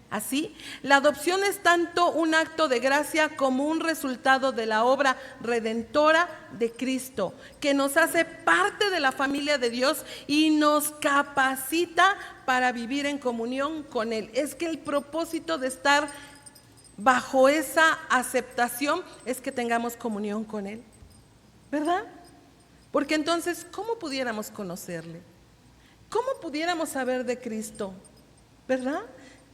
Así, la adopción es tanto un acto de gracia como un resultado de la obra redentora de Cristo, que nos hace parte de la familia de Dios y nos capacita para vivir en comunión con Él. Es que el propósito de estar bajo esa aceptación es que tengamos comunión con Él. ¿Verdad? Porque entonces, ¿cómo pudiéramos conocerle? ¿Cómo pudiéramos saber de Cristo? ¿Verdad?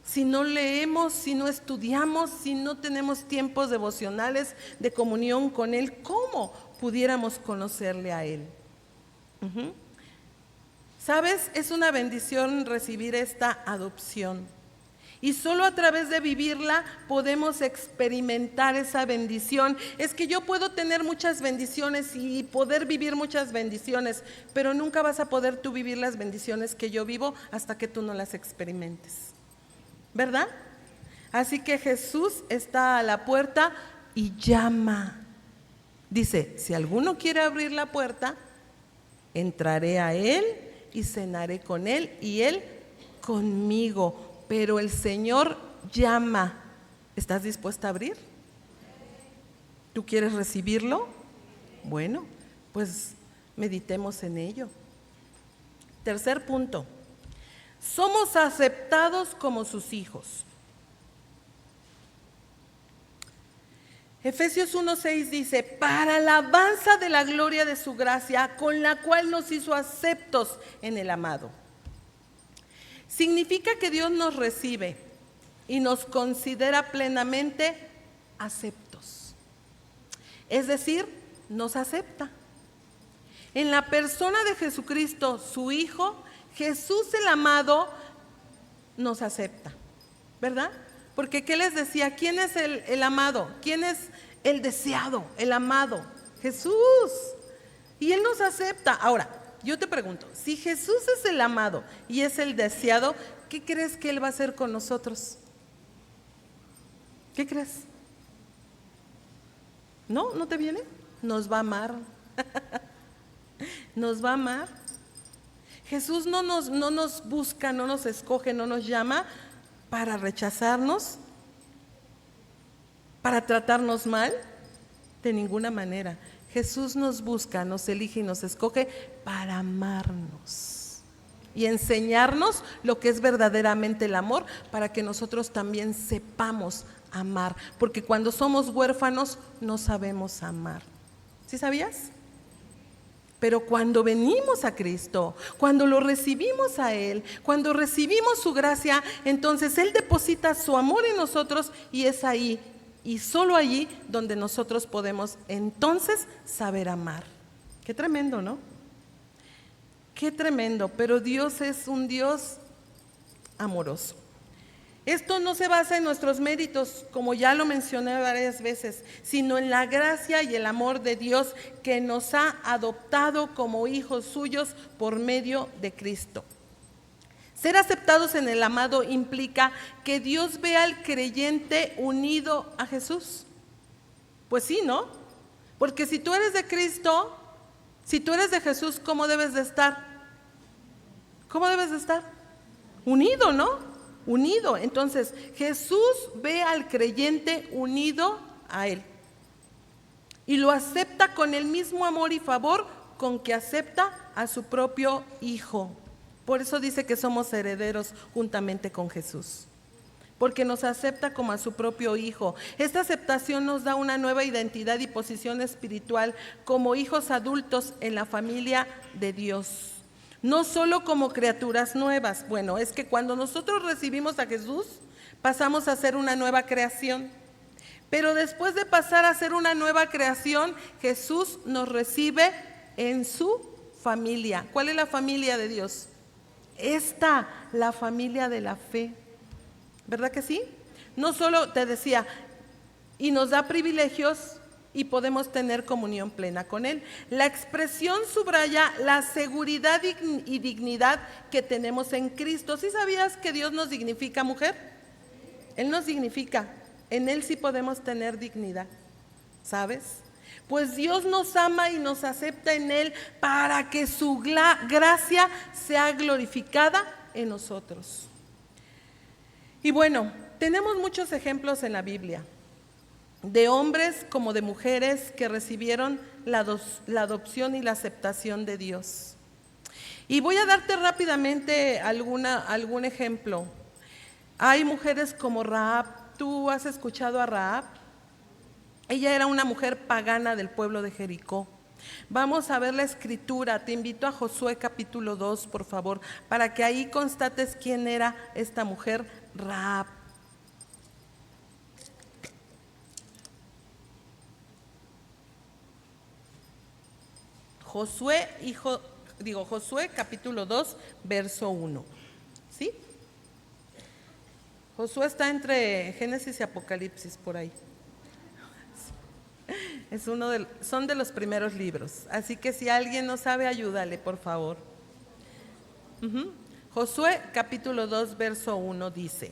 si no leemos, si no estudiamos, si no tenemos tiempos devocionales de comunión con Él? ¿Cómo pudiéramos conocerle a Él? ¿Sabes? Es una bendición recibir esta adopción. Y solo a través de vivirla podemos experimentar esa bendición. Es que yo puedo tener muchas bendiciones y poder vivir muchas bendiciones, pero nunca vas a poder tú vivir las bendiciones que yo vivo hasta que tú no las experimentes, ¿verdad? Así que Jesús está a la puerta y llama. Dice, si alguno quiere abrir la puerta, entraré a Él y cenaré con Él y Él conmigo. Pero el Señor llama. ¿Estás dispuesta a abrir? ¿Tú quieres recibirlo? Bueno, pues meditemos en ello. Tercer punto. Somos aceptados como sus hijos. Efesios 1:6 dice, para la alabanza de la gloria de su gracia, con la cual nos hizo aceptos en el amado. Significa que Dios nos recibe y nos considera plenamente aceptos. Es decir, nos acepta. En la persona de Jesucristo, su Hijo, Jesús el amado, nos acepta, ¿verdad? Porque ¿qué les decía? ¿Quién es el amado? ¿Quién es el deseado, el amado? Jesús. Y Él nos acepta. Ahora, yo te pregunto, si Jesús es el amado y es el deseado, ¿qué crees que Él va a hacer con nosotros? ¿Qué crees? ¿No? ¿No te viene? Nos va a amar. Nos va a amar. Jesús no nos busca, no nos escoge, no nos llama para rechazarnos, para tratarnos mal, de ninguna manera. Jesús nos busca, nos elige y nos escoge para amarnos y enseñarnos lo que es verdaderamente el amor, para que nosotros también sepamos amar, porque cuando somos huérfanos no sabemos amar. ¿Sí sabías? Pero cuando venimos a Cristo, cuando lo recibimos a Él, cuando recibimos su gracia, entonces Él deposita su amor en nosotros y es ahí y solo allí donde nosotros podemos entonces saber amar. Qué tremendo, ¿no? Qué tremendo, pero Dios es un Dios amoroso. Esto no se basa en nuestros méritos, como ya lo mencioné varias veces, sino en la gracia y el amor de Dios que nos ha adoptado como hijos suyos por medio de Cristo. Ser aceptados en el amado implica que Dios ve al creyente unido a Jesús. Pues sí, ¿no? Porque si tú eres de Cristo, si tú eres de Jesús, ¿cómo debes de estar? ¿Cómo debes de estar? Unido, ¿no? Unido. Entonces, Jesús ve al creyente unido a Él y lo acepta con el mismo amor y favor con que acepta a su propio Hijo. Por eso dice que somos herederos juntamente con Jesús, porque nos acepta como a su propio Hijo. Esta aceptación nos da una nueva identidad y posición espiritual como hijos adultos en la familia de Dios. No solo como criaturas nuevas. Bueno, es que cuando nosotros recibimos a Jesús, pasamos a ser una nueva creación. Pero después de pasar a ser una nueva creación, Jesús nos recibe en su familia. ¿Cuál es la familia de Dios? Esta, la familia de la fe. ¿Verdad que sí? No solo, te decía, y nos da privilegios y podemos tener comunión plena con Él. La expresión subraya la seguridad y dignidad que tenemos en Cristo. ¿Sí sabías que Dios nos dignifica, mujer? Él nos dignifica. En Él sí podemos tener dignidad, ¿sabes? Pues Dios nos ama y nos acepta en Él para que su gracia sea glorificada en nosotros. Y bueno, tenemos muchos ejemplos en la Biblia, de hombres como de mujeres que recibieron la adopción y la aceptación de Dios. Y voy a darte rápidamente algún ejemplo. Hay mujeres como Rahab. ¿Tú has escuchado a Rahab? Ella era una mujer pagana del pueblo de Jericó. Vamos a ver la escritura. Te invito a Josué capítulo 2, por favor, para que ahí constates quién era esta mujer Rahab. Josué capítulo 2, verso 1. ¿Sí? Josué está entre Génesis y Apocalipsis, por ahí. Son de los primeros libros. Así que si alguien no sabe, ayúdale, por favor. Josué capítulo 2, verso 1 dice: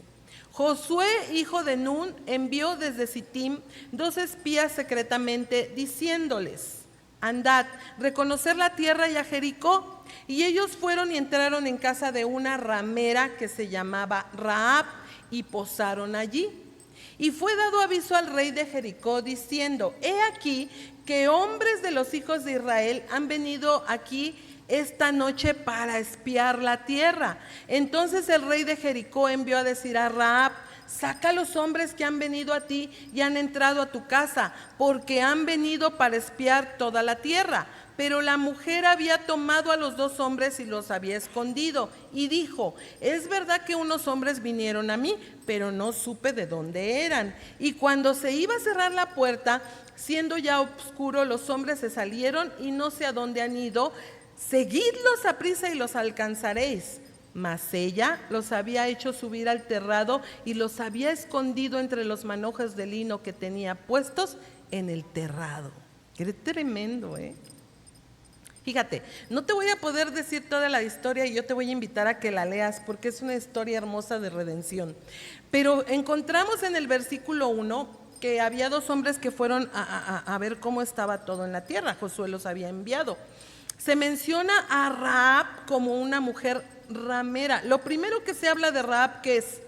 Josué, hijo de Nun, envió desde Sittim 2 espías secretamente, diciéndoles: andad, reconocer la tierra y a Jericó. Y ellos fueron y entraron en casa de una ramera que se llamaba Rahab, y posaron allí. Y fue dado aviso al rey de Jericó, diciendo: he aquí que hombres de los hijos de Israel han venido aquí esta noche para espiar la tierra. Entonces el rey de Jericó envió a decir a Rahab: saca a los hombres que han venido a ti y han entrado a tu casa, porque han venido para espiar toda la tierra. Pero la mujer había tomado a los 2 hombres y los había escondido, y dijo: es verdad que unos hombres vinieron a mí, pero no supe de dónde eran. Y cuando se iba a cerrar la puerta, siendo ya oscuro, los hombres se salieron y no sé a dónde han ido. Seguidlos aprisa y los alcanzaréis. Mas ella los había hecho subir al terrado y los había escondido entre los manojos de lino que tenía puestos en el terrado. Qué tremendo, ¿eh? Fíjate, no te voy a poder decir toda la historia y yo te voy a invitar a que la leas porque es una historia hermosa de redención. Pero encontramos en el versículo 1 que había 2 hombres que fueron a ver cómo estaba todo en la tierra. Josué los había enviado. Se menciona a Rahab como una mujer ramera. Lo primero que se habla de Rahab, ¿qué es?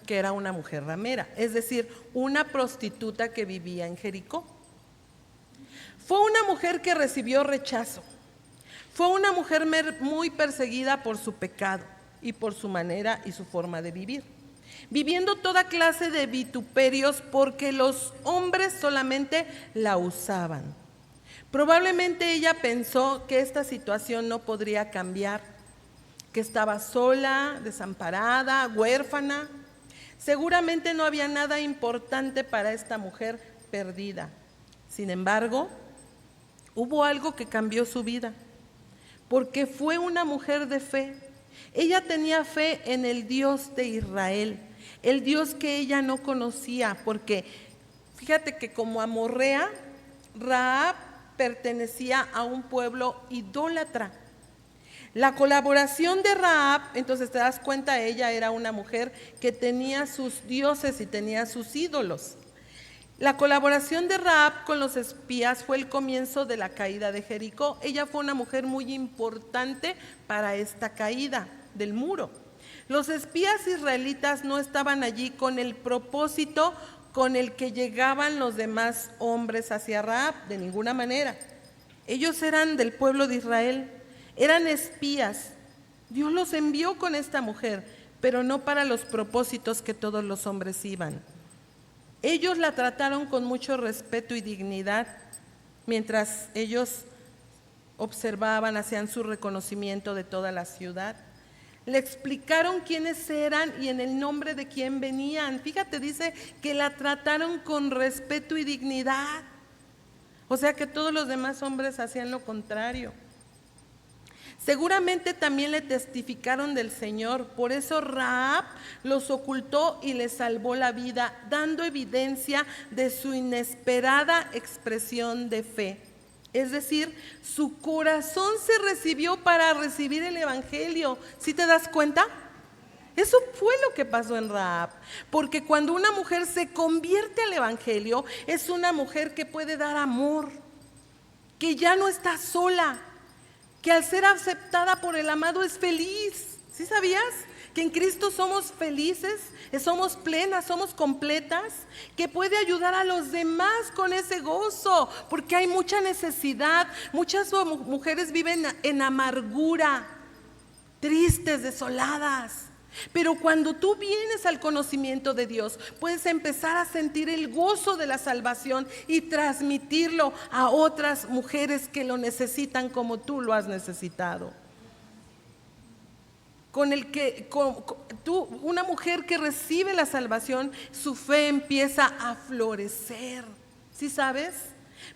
Que era una mujer ramera, es decir, una prostituta que vivía en Jericó. Fue una mujer que recibió rechazo. Fue una mujer muy perseguida por su pecado y por su manera y su forma de vivir, viviendo toda clase de vituperios porque los hombres solamente la usaban. Probablemente ella pensó que esta situación no podría cambiar, que estaba sola, desamparada, huérfana. Seguramente no había nada importante para esta mujer perdida. Sin embargo, hubo algo que cambió su vida, porque fue una mujer de fe. Ella tenía fe en el Dios de Israel, el Dios que ella no conocía, porque fíjate que como amorrea, Rahab pertenecía a un pueblo idólatra. La colaboración de Rahab, entonces te das cuenta, ella era una mujer que tenía sus dioses y tenía sus ídolos. La colaboración de Rahab con los espías fue el comienzo de la caída de Jericó. Ella fue una mujer muy importante para esta caída del muro. Los espías israelitas no estaban allí con el propósito con el que llegaban los demás hombres hacia Rahab, de ninguna manera. Ellos eran del pueblo de Israel, eran espías. Dios los envió con esta mujer, pero no para los propósitos que todos los hombres iban. Ellos la trataron con mucho respeto y dignidad, mientras ellos observaban, hacían su reconocimiento de toda la ciudad. Le explicaron quiénes eran y en el nombre de quién venían. Fíjate, dice que la trataron con respeto y dignidad. O sea que todos los demás hombres hacían lo contrario. Seguramente también le testificaron del Señor. Por eso Rahab los ocultó y les salvó la vida, dando evidencia de su inesperada expresión de fe. Es decir, su corazón se recibió para recibir el evangelio. ¿Sí te das cuenta? Eso fue lo que pasó en Rahab, porque cuando una mujer se convierte al evangelio, es una mujer que puede dar amor, que ya no está sola, que al ser aceptada por el amado es feliz. ¿Sí sabías? Que en Cristo somos felices, somos plenas, somos completas, que puede ayudar a los demás con ese gozo, porque hay mucha necesidad. Muchas mujeres viven en amargura, tristes, desoladas. Pero cuando tú vienes al conocimiento de Dios, puedes empezar a sentir el gozo de la salvación y transmitirlo a otras mujeres que lo necesitan como tú lo has necesitado. una mujer que recibe la salvación, su fe empieza a florecer. ¿Sí sabes?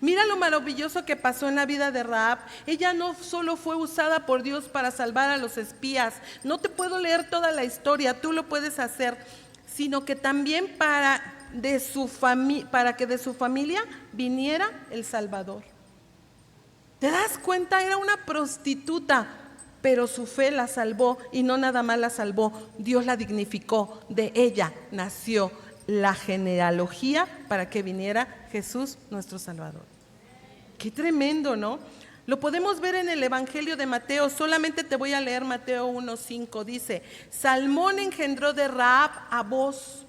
Mira lo maravilloso que pasó en la vida de Rahab. Ella no solo fue usada por Dios para salvar a los espías, no te puedo leer toda la historia, tú lo puedes hacer, sino que también para que de su familia viniera el Salvador. ¿Te das cuenta? Era una prostituta, pero su fe la salvó, y no nada más la salvó, Dios la dignificó. De ella nació la genealogía para que viniera Jesús nuestro Salvador. Qué tremendo, ¿no? Lo podemos ver en el Evangelio de Mateo. Solamente te voy a leer Mateo 1:5. Dice: Salmón engendró de Rahab a Boz,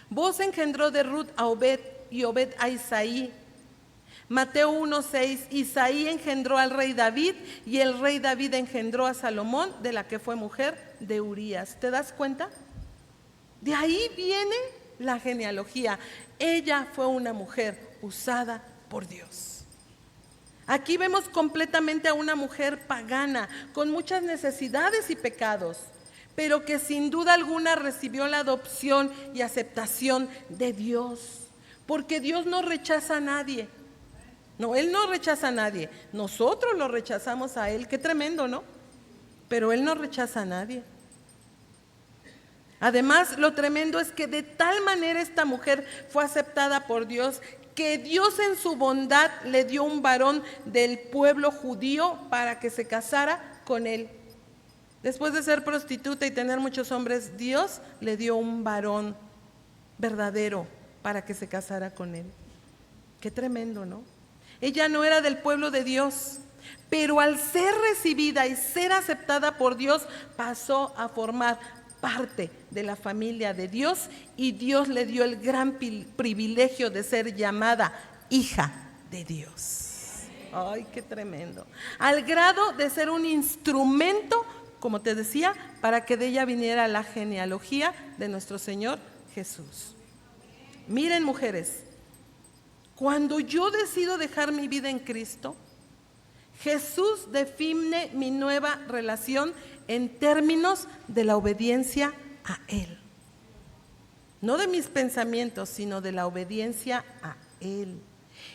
Boz engendró de Ruth a Obed, y Obed a Isaí. Mateo 1:6, Isaí engendró al rey David, y el rey David engendró a Salomón, de la que fue mujer de Urías. ¿Te das cuenta? De ahí viene la genealogía. Ella fue una mujer usada por Dios. Aquí vemos completamente a una mujer pagana, con muchas necesidades y pecados, pero que sin duda alguna recibió la adopción y aceptación de Dios, porque Dios no rechaza a nadie. No, Él no rechaza a nadie. Nosotros lo rechazamos a Él. Qué tremendo, ¿no? Pero Él no rechaza a nadie. Además, lo tremendo es que de tal manera esta mujer fue aceptada por Dios, que Dios en su bondad le dio un varón del pueblo judío para que se casara con él. Después de ser prostituta y tener muchos hombres, Dios le dio un varón verdadero para que se casara con él. Qué tremendo, ¿no? Ella no era del pueblo de Dios, pero al ser recibida y ser aceptada por Dios, pasó a formar parte de la familia de Dios, y Dios le dio el gran privilegio de ser llamada hija de Dios. Ay, qué tremendo. Al grado de ser un instrumento, como te decía, para que de ella viniera la genealogía de nuestro Señor Jesús. Miren, mujeres, cuando yo decido dejar mi vida en Cristo, Jesús define mi nueva relación en términos de la obediencia a Él. No de mis pensamientos, sino de la obediencia a Él.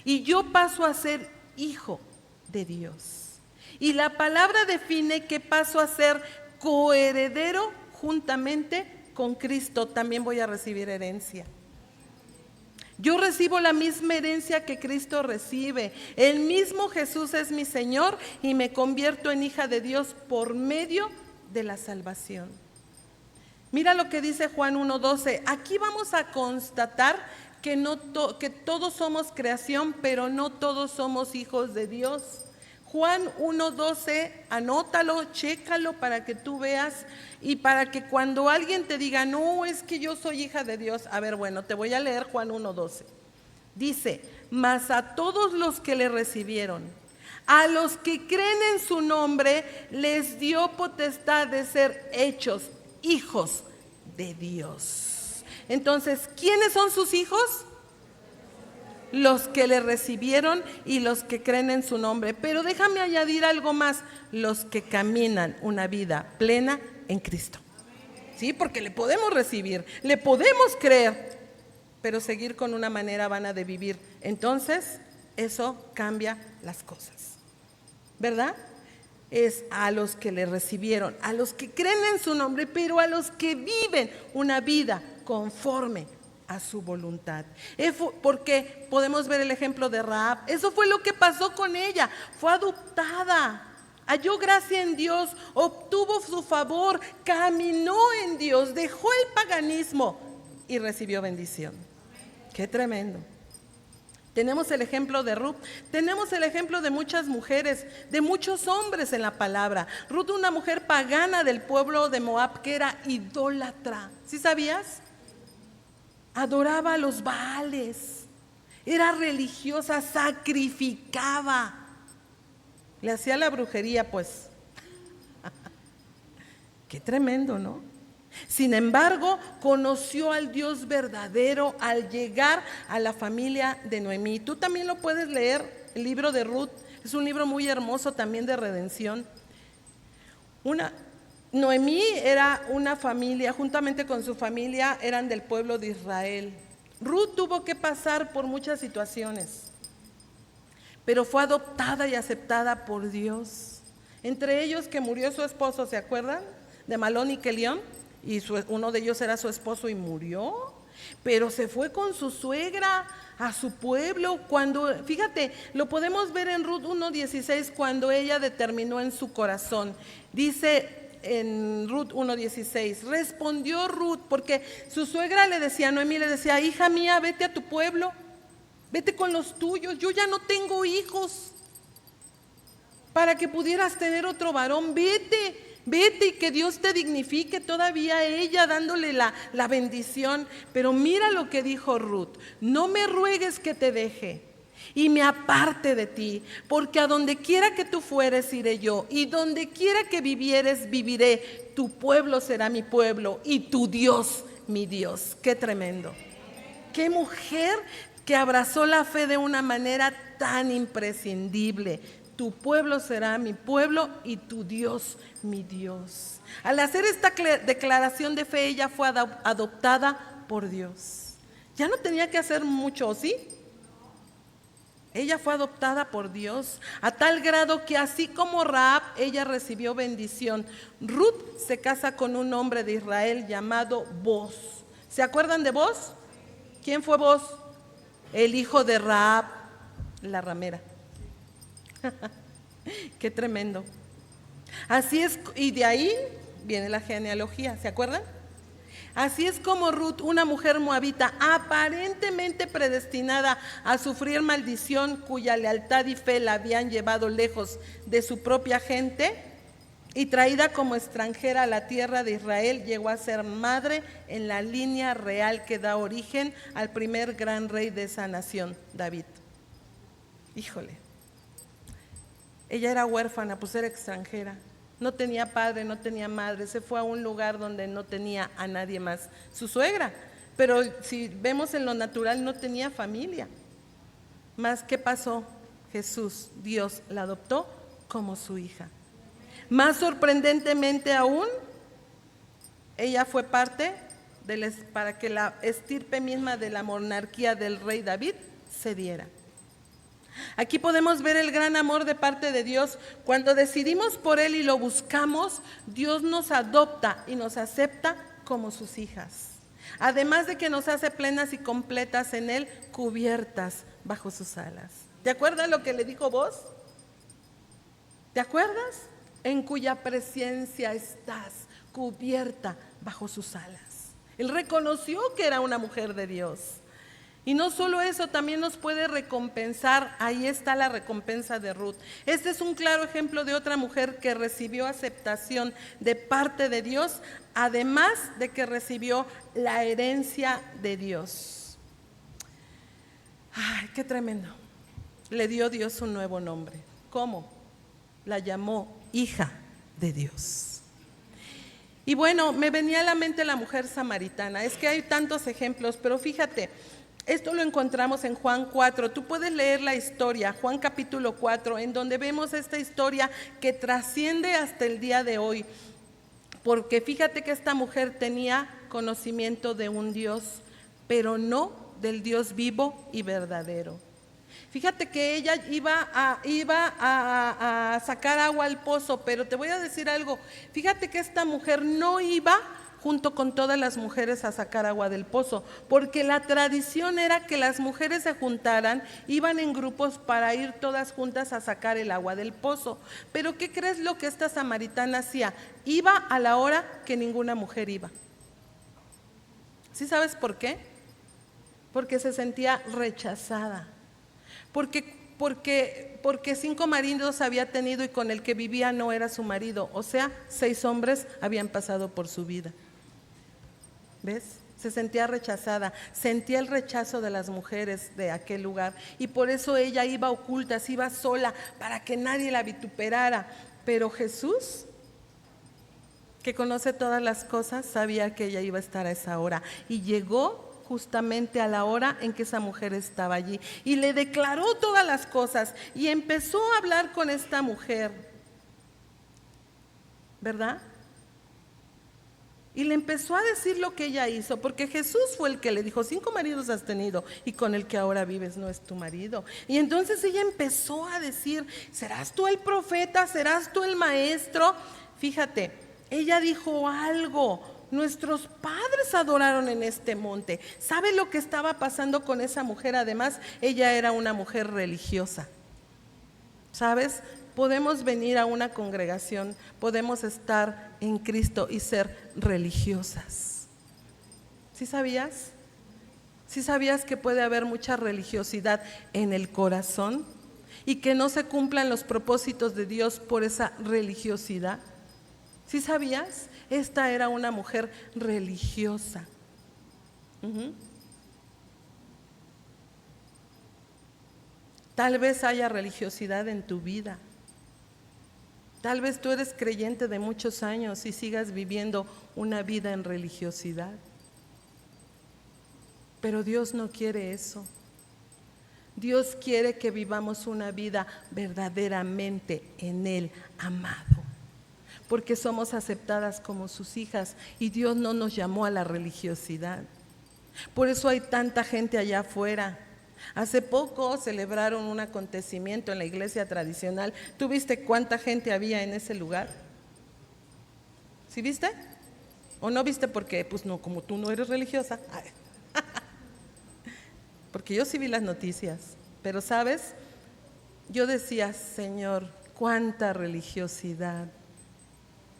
Y yo paso a ser hijo de Dios. Y la palabra define que paso a ser coheredero juntamente con Cristo. También voy a recibir herencia. Yo recibo la misma herencia que Cristo recibe. El mismo Jesús es mi Señor, y me convierto en hija de Dios por medio de la salvación. Mira lo que dice Juan 1:12. Aquí vamos a constatar que todos somos creación, pero no todos somos hijos de Dios. Juan 1:12, anótalo, chécalo para que tú veas, y para que cuando alguien te diga, no, es que yo soy hija de Dios. A ver, bueno, te voy a leer Juan 1:12. Dice: mas a todos los que le recibieron, a los que creen en su nombre, les dio potestad de ser hechos hijos de Dios. Entonces, ¿quiénes son sus hijos? Los que le recibieron y los que creen en su nombre. Pero déjame añadir algo más: los que caminan una vida plena en Cristo. Sí, porque le podemos recibir, le podemos creer, pero seguir con una manera vana de vivir, entonces eso cambia las cosas, ¿verdad? Es a los que le recibieron, a los que creen en su nombre, pero a los que viven una vida conforme a su voluntad. Porque podemos ver el ejemplo de Rahab. Eso fue lo que pasó con ella. Fue adoptada, halló gracia en Dios, obtuvo su favor, caminó en Dios, dejó el paganismo y recibió bendición. Qué tremendo. Tenemos el ejemplo de Ruth, tenemos el ejemplo de muchas mujeres, de muchos hombres en la palabra. Ruth, una mujer pagana del pueblo de Moab, que era idólatra. ¿Sí sabías? Adoraba a los Baales, era religiosa, sacrificaba, le hacía la brujería, pues. Qué tremendo, ¿no? Sin embargo, conoció al Dios verdadero al llegar a la familia de Noemí. Tú también lo puedes leer, el libro de Ruth. Es un libro muy hermoso también de redención. Noemí era una familia, juntamente con su familia eran del pueblo de Israel. Ruth tuvo que pasar por muchas situaciones, pero fue adoptada y aceptada por Dios. Entre ellos que murió su esposo, ¿se acuerdan? De Malón y Kelión, y uno de ellos era su esposo y murió, pero se fue con su suegra a su pueblo. Cuando, fíjate, lo podemos ver en Ruth 1:16, cuando ella determinó en su corazón. Dice en Ruth 1:16, respondió Ruth, porque su suegra le decía, Noemí le decía, hija mía, vete a tu pueblo, vete con los tuyos, yo ya no tengo hijos para que pudieras tener otro varón, vete y que Dios te dignifique. Todavía ella dándole la bendición. Pero mira lo que dijo Ruth: no me ruegues que te deje y me aparte de ti, porque a donde quiera que tú fueres iré yo, y donde quiera que vivieres viviré. Tu pueblo será mi pueblo y tu Dios mi Dios. Qué tremendo. Qué mujer que abrazó la fe de una manera tan imprescindible. Tu pueblo será mi pueblo y tu Dios mi Dios. Al hacer esta declaración de fe, ella fue adoptada por Dios. Ya no tenía que hacer mucho, ¿sí? Ella fue adoptada por Dios a tal grado que así como Rahab, ella recibió bendición. Ruth se casa con un hombre de Israel llamado Boz. ¿Se acuerdan de Boz? ¿Quién fue Boz? El hijo de Rahab, la ramera. Qué tremendo. Así es, y de ahí viene la genealogía, ¿se acuerdan? Así es como Ruth, una mujer moabita aparentemente predestinada a sufrir maldición, cuya lealtad y fe la habían llevado lejos de su propia gente y traída como extranjera a la tierra de Israel, llegó a ser madre en la línea real que da origen al primer gran rey de esa nación, David. Híjole. Ella era huérfana, pues era extranjera. No tenía padre, no tenía madre. Se fue a un lugar donde no tenía a nadie más. Su suegra. Pero si vemos en lo natural, no tenía familia. Más, ¿qué pasó? Jesús, Dios, la adoptó como su hija. Más sorprendentemente aún, ella fue parte para que la estirpe misma de la monarquía del rey David se diera. Aquí podemos ver el gran amor de parte de Dios. Cuando decidimos por Él y lo buscamos, Dios nos adopta y nos acepta como sus hijas. Además de que nos hace plenas y completas en Él, cubiertas bajo sus alas. ¿Te acuerdas lo que le dijo vos? ¿Te acuerdas? En cuya presencia estás, cubierta bajo sus alas. Él reconoció que era una mujer de Dios. Y no solo eso, también nos puede recompensar. Ahí está la recompensa de Ruth. Este es un claro ejemplo de otra mujer que recibió aceptación de parte de Dios, además de que recibió la herencia de Dios. ¡Ay, qué tremendo! Le dio Dios un nuevo nombre. ¿Cómo? La llamó hija de Dios. Y bueno, me venía a la mente la mujer samaritana. Es que hay tantos ejemplos, pero fíjate, esto lo encontramos en Juan 4. Tú puedes leer la historia, Juan capítulo 4, en donde vemos esta historia que trasciende hasta el día de hoy. Porque fíjate que esta mujer tenía conocimiento de un Dios, pero no del Dios vivo y verdadero. Fíjate que ella iba a sacar agua al pozo, pero te voy a decir algo. Fíjate que esta mujer no iba junto con todas las mujeres a sacar agua del pozo, porque la tradición era que las mujeres se juntaran, iban en grupos para ir todas juntas a sacar el agua del pozo. Pero ¿qué crees lo que esta samaritana hacía? Iba a la hora que ninguna mujer iba. ¿Sí sabes por qué? Porque se sentía rechazada. Porque 5 maridos había tenido y con el que vivía no era su marido. O sea, 6 hombres habían pasado por su vida. ¿Ves? Se sentía rechazada, sentía el rechazo de las mujeres de aquel lugar. Y por eso ella iba oculta, se iba sola, para que nadie la vituperara. Pero Jesús, que conoce todas las cosas, sabía que ella iba a estar a esa hora. Y llegó justamente a la hora en que esa mujer estaba allí y le declaró todas las cosas y empezó a hablar con esta mujer, ¿verdad? Y le empezó a decir lo que ella hizo, porque Jesús fue el que le dijo: 5 maridos has tenido y con el que ahora vives no es tu marido. Y entonces ella empezó a decir: ¿serás tú el profeta? ¿Serás tú el maestro? Fíjate, ella dijo algo: nuestros padres adoraron en este monte. ¿Sabe lo que estaba pasando con esa mujer? Además, ella era una mujer religiosa. ¿Sabes? Podemos venir a una congregación, podemos estar en Cristo y ser religiosas. ¿Sí sabías? ¿Sí sabías que puede haber mucha religiosidad en el corazón y que no se cumplan los propósitos de Dios por esa religiosidad? ¿Sí sabías? Esta era una mujer religiosa. Tal vez haya religiosidad en tu vida. Tal vez tú eres creyente de muchos años y sigas viviendo una vida en religiosidad. Pero Dios no quiere eso. Dios quiere que vivamos una vida verdaderamente en Él, amado. Porque somos aceptadas como sus hijas y Dios no nos llamó a la religiosidad. Por eso hay tanta gente allá afuera. Hace poco celebraron un acontecimiento en la iglesia tradicional. ¿Tú viste cuánta gente había en ese lugar? ¿Sí viste? ¿O no viste? Porque pues no, como tú no eres religiosa. Porque yo sí vi las noticias. Pero ¿sabes? Yo decía: Señor, cuánta religiosidad.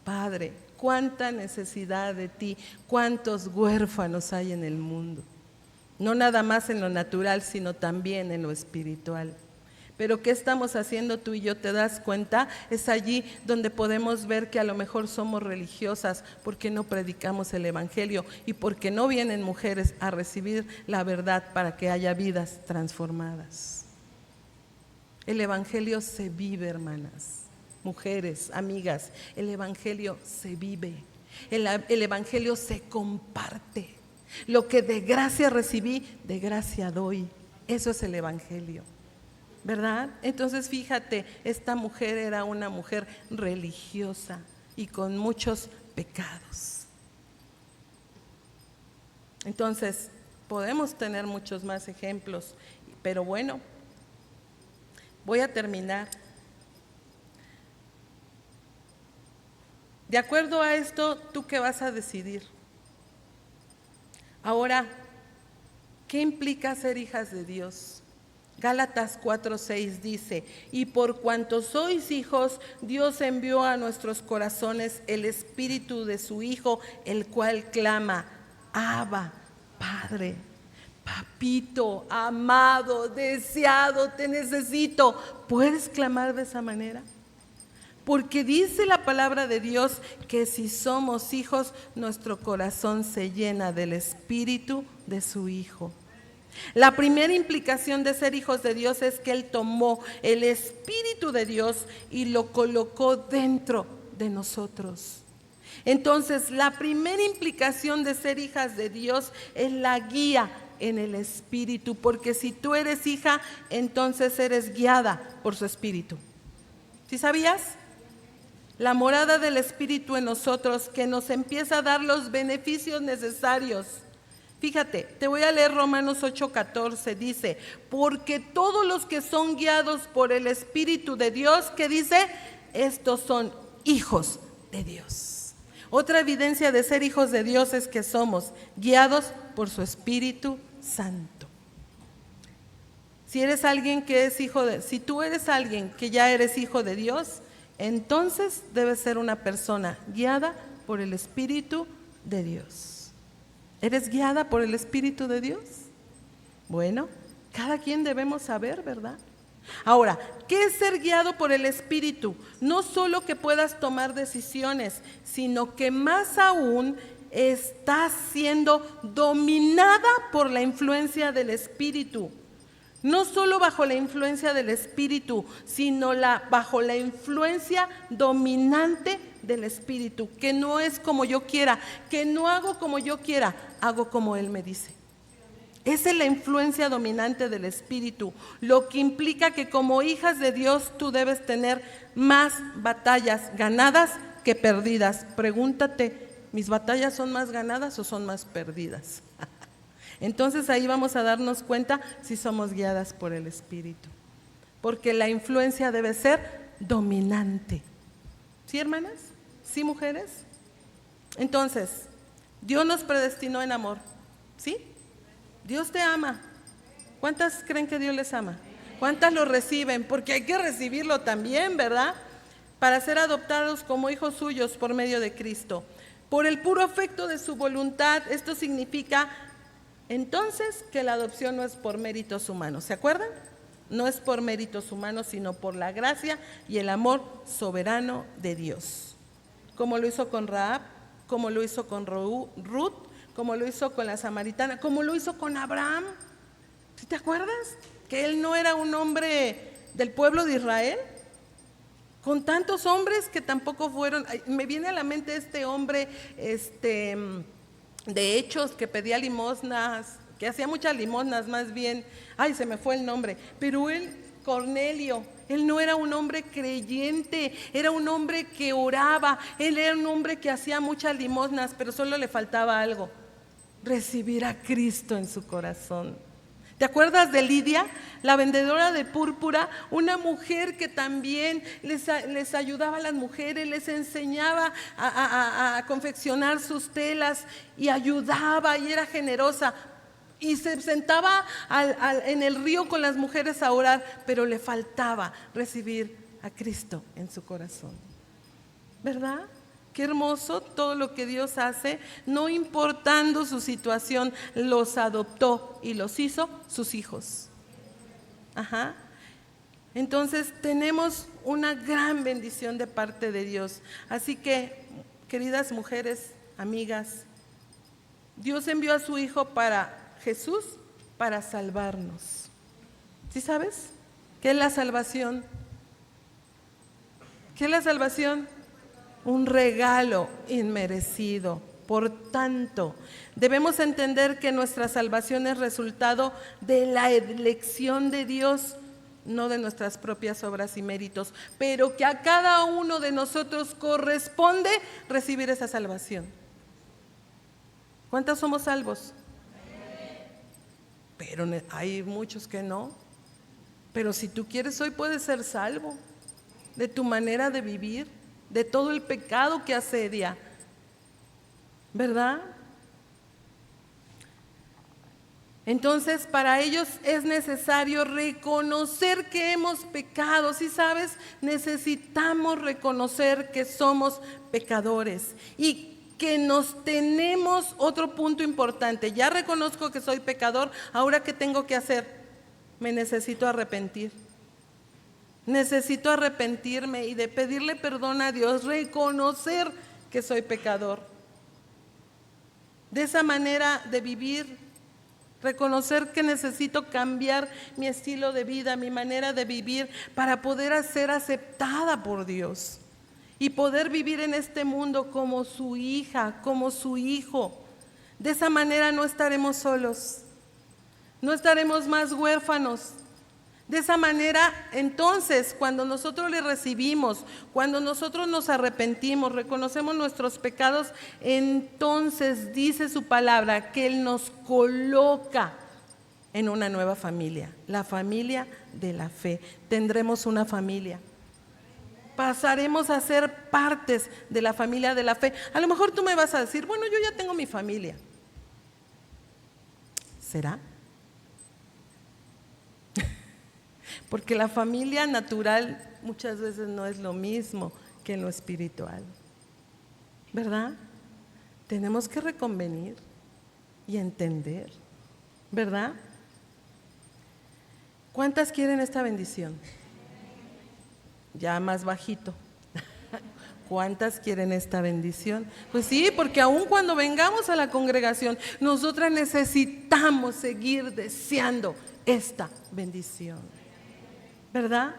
Padre, cuánta necesidad de ti. Cuántos huérfanos hay en el mundo. No nada más en lo natural, sino también en lo espiritual. Pero ¿qué estamos haciendo tú y yo? ¿Te das cuenta? Es allí donde podemos ver que a lo mejor somos religiosas porque no predicamos el evangelio y porque no vienen mujeres a recibir la verdad para que haya vidas transformadas. El evangelio se vive, hermanas, mujeres, amigas. El evangelio se vive. El evangelio se comparte. Lo que de gracia recibí, de gracia doy. Eso es el evangelio, ¿verdad? Entonces fíjate, esta mujer era una mujer religiosa y con muchos pecados. Entonces podemos tener muchos más ejemplos, pero bueno, voy a terminar. De acuerdo a esto, ¿tú qué vas a decidir? Ahora, ¿qué implica ser hijas de Dios? Gálatas 4:6 dice: y por cuanto sois hijos, Dios envió a nuestros corazones el espíritu de su Hijo, el cual clama: Abba, Padre. Papito, amado, deseado, te necesito. ¿Puedes clamar de esa manera? Porque dice la palabra de Dios que si somos hijos, nuestro corazón se llena del espíritu de su Hijo. La primera implicación de ser hijos de Dios es que Él tomó el espíritu de Dios y lo colocó dentro de nosotros. Entonces, la primera implicación de ser hijas de Dios es la guía en el espíritu, porque si tú eres hija, entonces eres guiada por su espíritu. ¿Sí sabías? La morada del Espíritu en nosotros, que nos empieza a dar los beneficios necesarios. Fíjate, te voy a leer Romanos 8:14, dice: porque todos los que son guiados por el Espíritu de Dios, ¿qué dice? Estos son hijos de Dios. Otra evidencia de ser hijos de Dios es que somos guiados por su Espíritu Santo. Si eres alguien que es hijo de, si tú eres alguien que ya eres hijo de Dios, entonces debes ser una persona guiada por el Espíritu de Dios. ¿Eres guiada por el Espíritu de Dios? Bueno, cada quien debemos saber, ¿verdad? Ahora, ¿qué es ser guiado por el Espíritu? No solo que puedas tomar decisiones, sino que más aún estás siendo dominada por la influencia del Espíritu. No solo bajo la influencia del Espíritu, sino bajo la influencia dominante del Espíritu, que no es como yo quiera, que no hago como yo quiera, hago como Él me dice. Esa es la influencia dominante del Espíritu, lo que implica que como hijas de Dios tú debes tener más batallas ganadas que perdidas. Pregúntate, ¿mis batallas son más ganadas o son más perdidas? Entonces ahí vamos a darnos cuenta si somos guiadas por el Espíritu, porque la influencia debe ser dominante. ¿Sí, hermanas? ¿Sí, mujeres? Entonces, Dios nos predestinó en amor, ¿sí? Dios te ama. ¿Cuántas creen que Dios les ama? ¿Cuántas lo reciben? Porque hay que recibirlo también, ¿verdad? Para ser adoptados como hijos suyos por medio de Cristo, por el puro afecto de su voluntad. Esto significa entonces que la adopción no es por méritos humanos, ¿se acuerdan? No es por méritos humanos, sino por la gracia y el amor soberano de Dios. Como lo hizo con Rahab, como lo hizo con Ruth, como lo hizo con la samaritana, como lo hizo con Abraham. ¿Sí te acuerdas? Que él no era un hombre del pueblo de Israel. Con tantos hombres que tampoco fueron. Me viene a la mente este hombre de Hechos que pedía limosnas, que hacía muchas limosnas más bien. Ay, se me fue el nombre. Pero él, Cornelio, él no era un hombre creyente, era un hombre que oraba, él era un hombre que hacía muchas limosnas, pero solo le faltaba algo: recibir a Cristo en su corazón. ¿Te acuerdas de Lidia, la vendedora de púrpura? Una mujer que también les ayudaba a las mujeres, les enseñaba a confeccionar sus telas y ayudaba y era generosa. Y se sentaba en el río con las mujeres a orar, pero le faltaba recibir a Cristo en su corazón. ¿Verdad? Qué hermoso todo lo que Dios hace, no importando su situación, los adoptó y los hizo sus hijos. Ajá. Entonces tenemos una gran bendición de parte de Dios. Así que, queridas mujeres, amigas, Dios envió a su Hijo Jesús para salvarnos. ¿Sí sabes qué es la salvación? ¿Qué es la salvación? Un regalo inmerecido. Por tanto, debemos entender que nuestra salvación es resultado de la elección de Dios, no de nuestras propias obras y méritos, pero que a cada uno de nosotros corresponde recibir esa salvación. ¿Cuántos somos salvos? Pero hay muchos que no. Pero si tú quieres, hoy puedes ser salvo de tu manera de vivir, de todo el pecado que asedia, ¿verdad? Entonces, para ellos es necesario reconocer que hemos pecado. ¿Sí sabes? Necesitamos reconocer que somos pecadores y que nos tenemos. Otro punto importante: ya reconozco que soy pecador, ¿ahora qué tengo que hacer? Me necesito arrepentir. Necesito arrepentirme y de pedirle perdón a Dios, reconocer que soy pecador. De esa manera de vivir, reconocer que necesito cambiar mi estilo de vida, mi manera de vivir, para poder ser aceptada por Dios y poder vivir en este mundo como su hija, como su hijo. De esa manera no estaremos solos, no estaremos más huérfanos. De esa manera, entonces, cuando nosotros le recibimos, cuando nosotros nos arrepentimos, reconocemos nuestros pecados, entonces dice su palabra que Él nos coloca en una nueva familia, la familia de la fe. Tendremos una familia. Pasaremos a ser partes de la familia de la fe. A lo mejor tú me vas a decir: bueno, yo ya tengo mi familia. ¿Será? Porque la familia natural muchas veces no es lo mismo que en lo espiritual, ¿verdad? Tenemos que reconvenir y entender, ¿verdad? ¿Cuántas quieren esta bendición? Ya más bajito. ¿Cuántas quieren esta bendición? Pues sí, porque aun cuando vengamos a la congregación, nosotras necesitamos seguir deseando esta bendición, ¿verdad?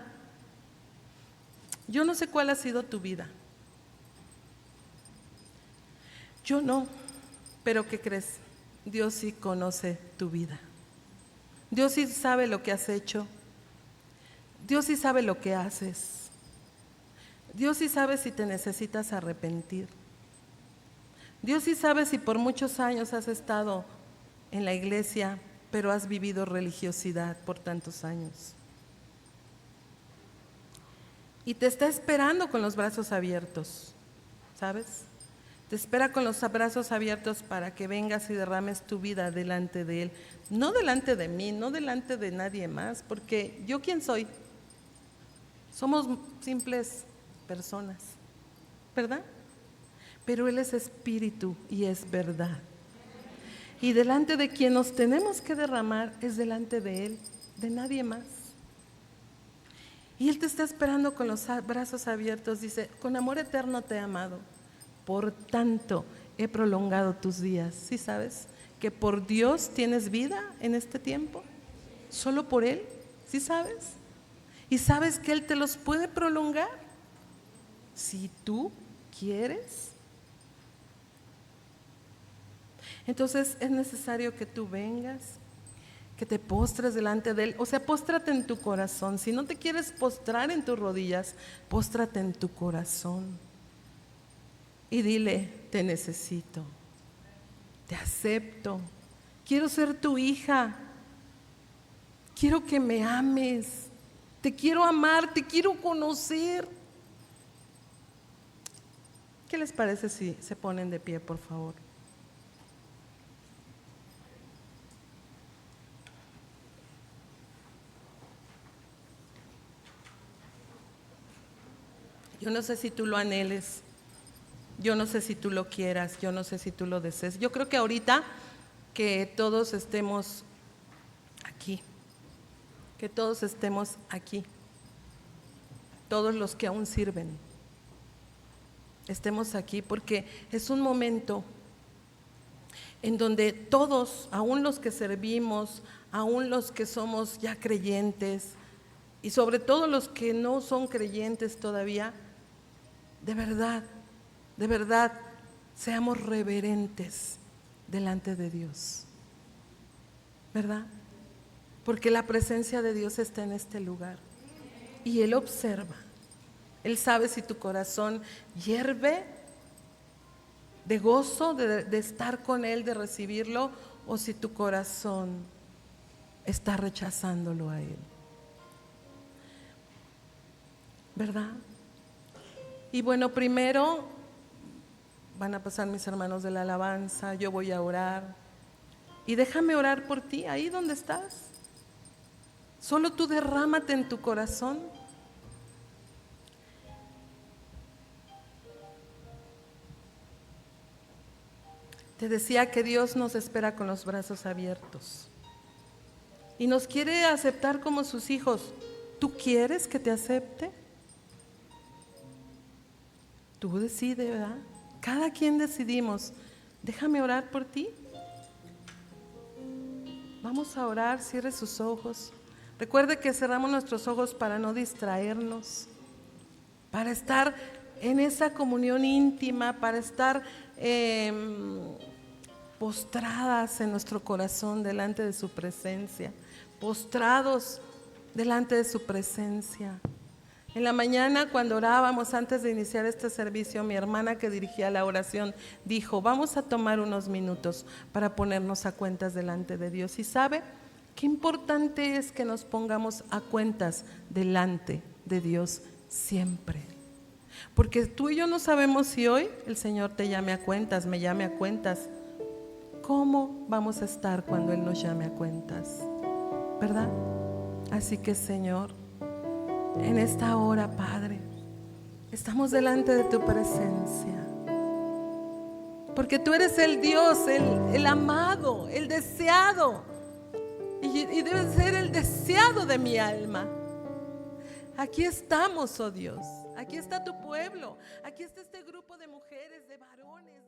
Yo no sé cuál ha sido tu vida. Yo no, pero ¿qué crees? Dios sí conoce tu vida. Dios sí sabe lo que has hecho. Dios sí sabe lo que haces. Dios sí sabe si te necesitas arrepentir. Dios sí sabe si por muchos años has estado en la iglesia, pero has vivido religiosidad por tantos años. Y te está esperando con los brazos abiertos, ¿sabes? Te espera con los brazos abiertos para que vengas y derrames tu vida delante de Él. No delante de mí, no delante de nadie más, porque ¿yo quién soy? Somos simples personas, ¿verdad? Pero Él es espíritu y es verdad. Y delante de quien nos tenemos que derramar es delante de Él, de nadie más. Y Él te está esperando con los brazos abiertos. Dice, con amor eterno te he amado, por tanto he prolongado tus días. ¿Sí sabes que por Dios tienes vida en este tiempo? ¿Solo por Él? ¿Sí sabes? ¿Y sabes que Él te los puede prolongar? Si tú quieres. Entonces es necesario que tú vengas, que te postres delante de Él. O sea, póstrate en tu corazón. Si no te quieres postrar en tus rodillas, póstrate en tu corazón. Y dile, te necesito, te acepto, quiero ser tu hija, quiero que me ames, te quiero amar, te quiero conocer. ¿Qué les parece si se ponen de pie, por favor? Yo no sé si tú lo anheles, yo no sé si tú lo quieras, yo no sé si tú lo desees. Yo creo que ahorita que todos estemos aquí, todos los que aún sirven, estemos aquí porque es un momento en donde todos, aún los que servimos, aún los que somos ya creyentes y sobre todo los que no son creyentes todavía, de verdad, seamos reverentes delante de Dios, ¿verdad? Porque la presencia de Dios está en este lugar y Él observa, Él sabe si tu corazón hierve de gozo, de estar con Él, de recibirlo, o si tu corazón está rechazándolo a Él, ¿verdad? Y bueno, primero van a pasar mis hermanos de la alabanza, yo voy a orar. Y déjame orar por ti, ahí donde estás. Solo tú derrámate en tu corazón. Te decía que Dios nos espera con los brazos abiertos y nos quiere aceptar como sus hijos. ¿Tú quieres que te acepte? Tú decides, ¿verdad? Cada quien decidimos. Déjame orar por ti. Vamos a orar, cierre sus ojos. Recuerde que cerramos nuestros ojos para no distraernos, para estar en esa comunión íntima, para estar postradas en nuestro corazón delante de su presencia, postrados delante de su presencia. En la mañana, cuando orábamos antes de iniciar este servicio, mi hermana que dirigía la oración dijo, vamos a tomar unos minutos para ponernos a cuentas delante de Dios. Y sabe qué importante es que nos pongamos a cuentas delante de Dios siempre. Porque tú y yo no sabemos si hoy el Señor te llame a cuentas, me llame a cuentas. ¿Cómo vamos a estar cuando Él nos llame a cuentas? ¿Verdad? Así que, Señor, en esta hora, Padre, estamos delante de tu presencia, porque tú eres el Dios, el amado, el deseado, y debes ser el deseado de mi alma. Aquí estamos, oh Dios, aquí está tu pueblo, aquí está este grupo de mujeres, de varones,